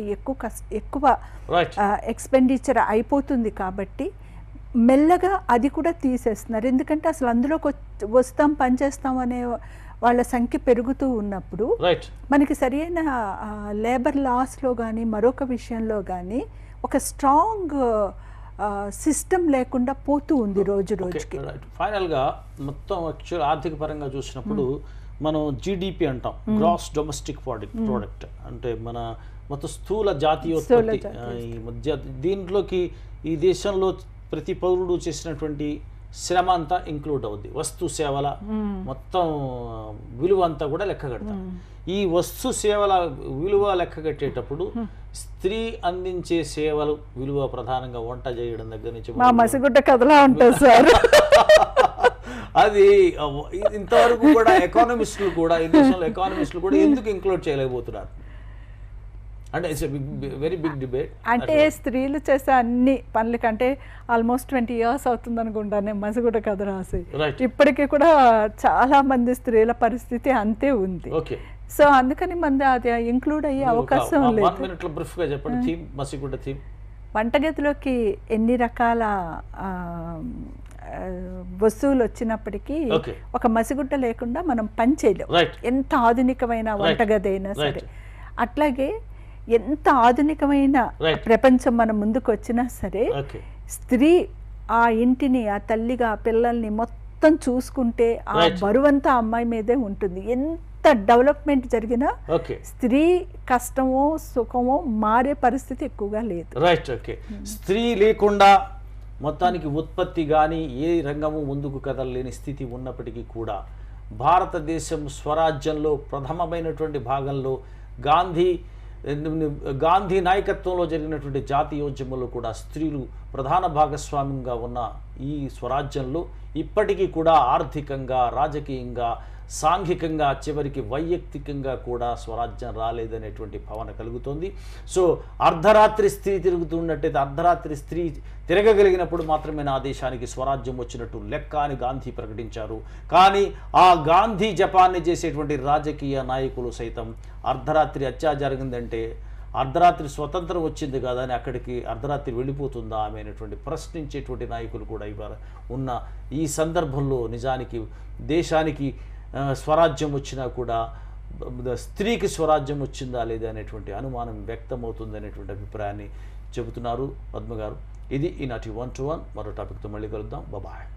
ఎక్కువ ఎక్స్పెండిచర్ అయిపోతుంది కాబట్టి మెల్లగా అది కూడా తీసేస్తున్నారు. ఎందుకంటే అసలు అందులోకి వస్తాం, పనిచేస్తాం అనే వాళ్ళ సంఖ్య పెరుగుతూ ఉన్నప్పుడు మనకి సరైన లేబర్ లాస్లో కానీ మరొక విషయంలో కానీ ఒక స్ట్రాంగ్ సిస్టమ్ లేకుండా పోతూ ఉంది రోజు రోజుకి. ఫైనల్గా మొత్తం యాక్చువల్ ఆర్థిక పరంగా చూసినప్పుడు మనం జీడిపి అంటాం, గ్రాస్ డొమెస్టిక్ ప్రోడక్ట్, అంటే మన మొత్తం స్థూల జాతీయోత్పత్తి. ఈ మధ్య దీంట్లోకి ఈ దేశంలో ప్రతి పౌరుడు చేసినటువంటి శ్రమ అంతా ఇంక్లూడ్ అవుద్ది. వస్తు సేవల మొత్తం విలువ అంతా కూడా లెక్క కడతాం. ఈ వస్తు సేవల విలువ లెక్క కట్టేటప్పుడు స్త్రీ అందించే సేవలు విలువ ప్రధానంగా వంట చేయడం దగ్గర నుంచి మసిగుడ్డ కథలా ఉంటుంది సార్. అది ఇంతవరకు కూడా ఎకానమిస్టులు కూడా, ఈ దేశంలో ఎకానమిస్టులు కూడా ఎందుకు ఇంక్లూడ్ చేయలేకపోతున్నారు అంటే ఇట్స్ వెరీ బిగ్ డిబేట్. అంటే స్త్రీలు చేసే అన్ని పనుల కంటే ఆల్మోస్ట్ 20 years అవుతుంది అనుకుంటాను మసిగుడ్డ కథ రాసి. ఇప్పటికీ కూడా చాలా మంది స్త్రీల పరిస్థితి అంతే ఉంది. సో అందుకని మంది అది ఇంక్లూడ్ అయ్యే అవకాశం లేదు. 1 minute లో బ్రీఫ్ గా చెప్పండి థీమ్, మసిగుడ్డ థీమ్. వంటగదిలోకి ఎన్ని రకాల వస్తువులు వచ్చినప్పటికీ Okay. ఒక మసిగుడ్డ లేకుండా మనం పని చేయలేం. Right. ఎంత ఆధునికమైన వంటగది అయినా సరే. అట్లాగే ఎంత ఆధునికమైన Right. ప్రపంచం మన ముందుకు వచ్చినా సరే ఓకే స్త్రీ ఆ ఇంటిని, ఆ తల్లిగా ఆ పిల్లల్ని మొత్తం చూసుకుంటే ఆ Right. బరువంతా అమ్మాయి మీదే ఉంటుంది. ఎంత డెవలప్మెంట్ జరిగినా ఓకే స్త్రీ కష్టమో సుఖమో మారే పరిస్థితి ఎక్కువగా లేదు. రైట్. ఓకే. స్త్రీ లేకుండా మొత్తానికి ఉత్పత్తి కానీ ఏ రంగము ముందుకు కదలలేని స్థితి ఉన్నప్పటికీ కూడా భారతదేశం స్వరాజ్యంలో ప్రథమమైనటువంటి భాగంలో గాంధీ నాయకత్వంలో జరిగినటువంటి జాతీయోద్యమంలో కూడా స్త్రీలు ప్రధాన భాగస్వామ్యంగా ఉన్న ఈ స్వరాజ్యంలో ఇప్పటికీ కూడా ఆర్థికంగా, రాజకీయంగా, సాంఘికంగా, చివరికి వైయక్తికంగా కూడా స్వరాజ్యం రాలేదనేటువంటి భావన కలుగుతోంది. సో అర్ధరాత్రి స్త్రీ తిరుగుతున్నట్టయితే అర్ధరాత్రి స్త్రీ తిరగగలిగినప్పుడు మాత్రమే నా దేశానికి స్వరాజ్యం వచ్చినట్టు లెక్క అని గాంధీ ప్రకటించారు. కానీ ఆ గాంధీ జపాన్ని చేసేటువంటి రాజకీయ నాయకులు సైతం అర్ధరాత్రి జరిగిందంటే అర్ధరాత్రి స్వతంత్రం వచ్చింది కదా అని అక్కడికి అర్ధరాత్రి వెళ్ళిపోతుందా ఆమె అనేటువంటి ప్రశ్నించేటువంటి నాయకులు కూడా ఇవాళ ఉన్న ఈ సందర్భంలో నిజానికి దేశానికి స్వరాజ్యం వచ్చినా కూడా స్త్రీకి స్వరాజ్యం వచ్చిందా లేదా అనేటువంటి అనుమానం వ్యక్తమవుతుంది అనేటువంటి అభిప్రాయాన్ని చెబుతున్నారు పద్మ గారు. ఇది ఈనాటి 1 to 1. మరో టాపిక్తో మళ్ళీ కలుద్దాం. బాయ్.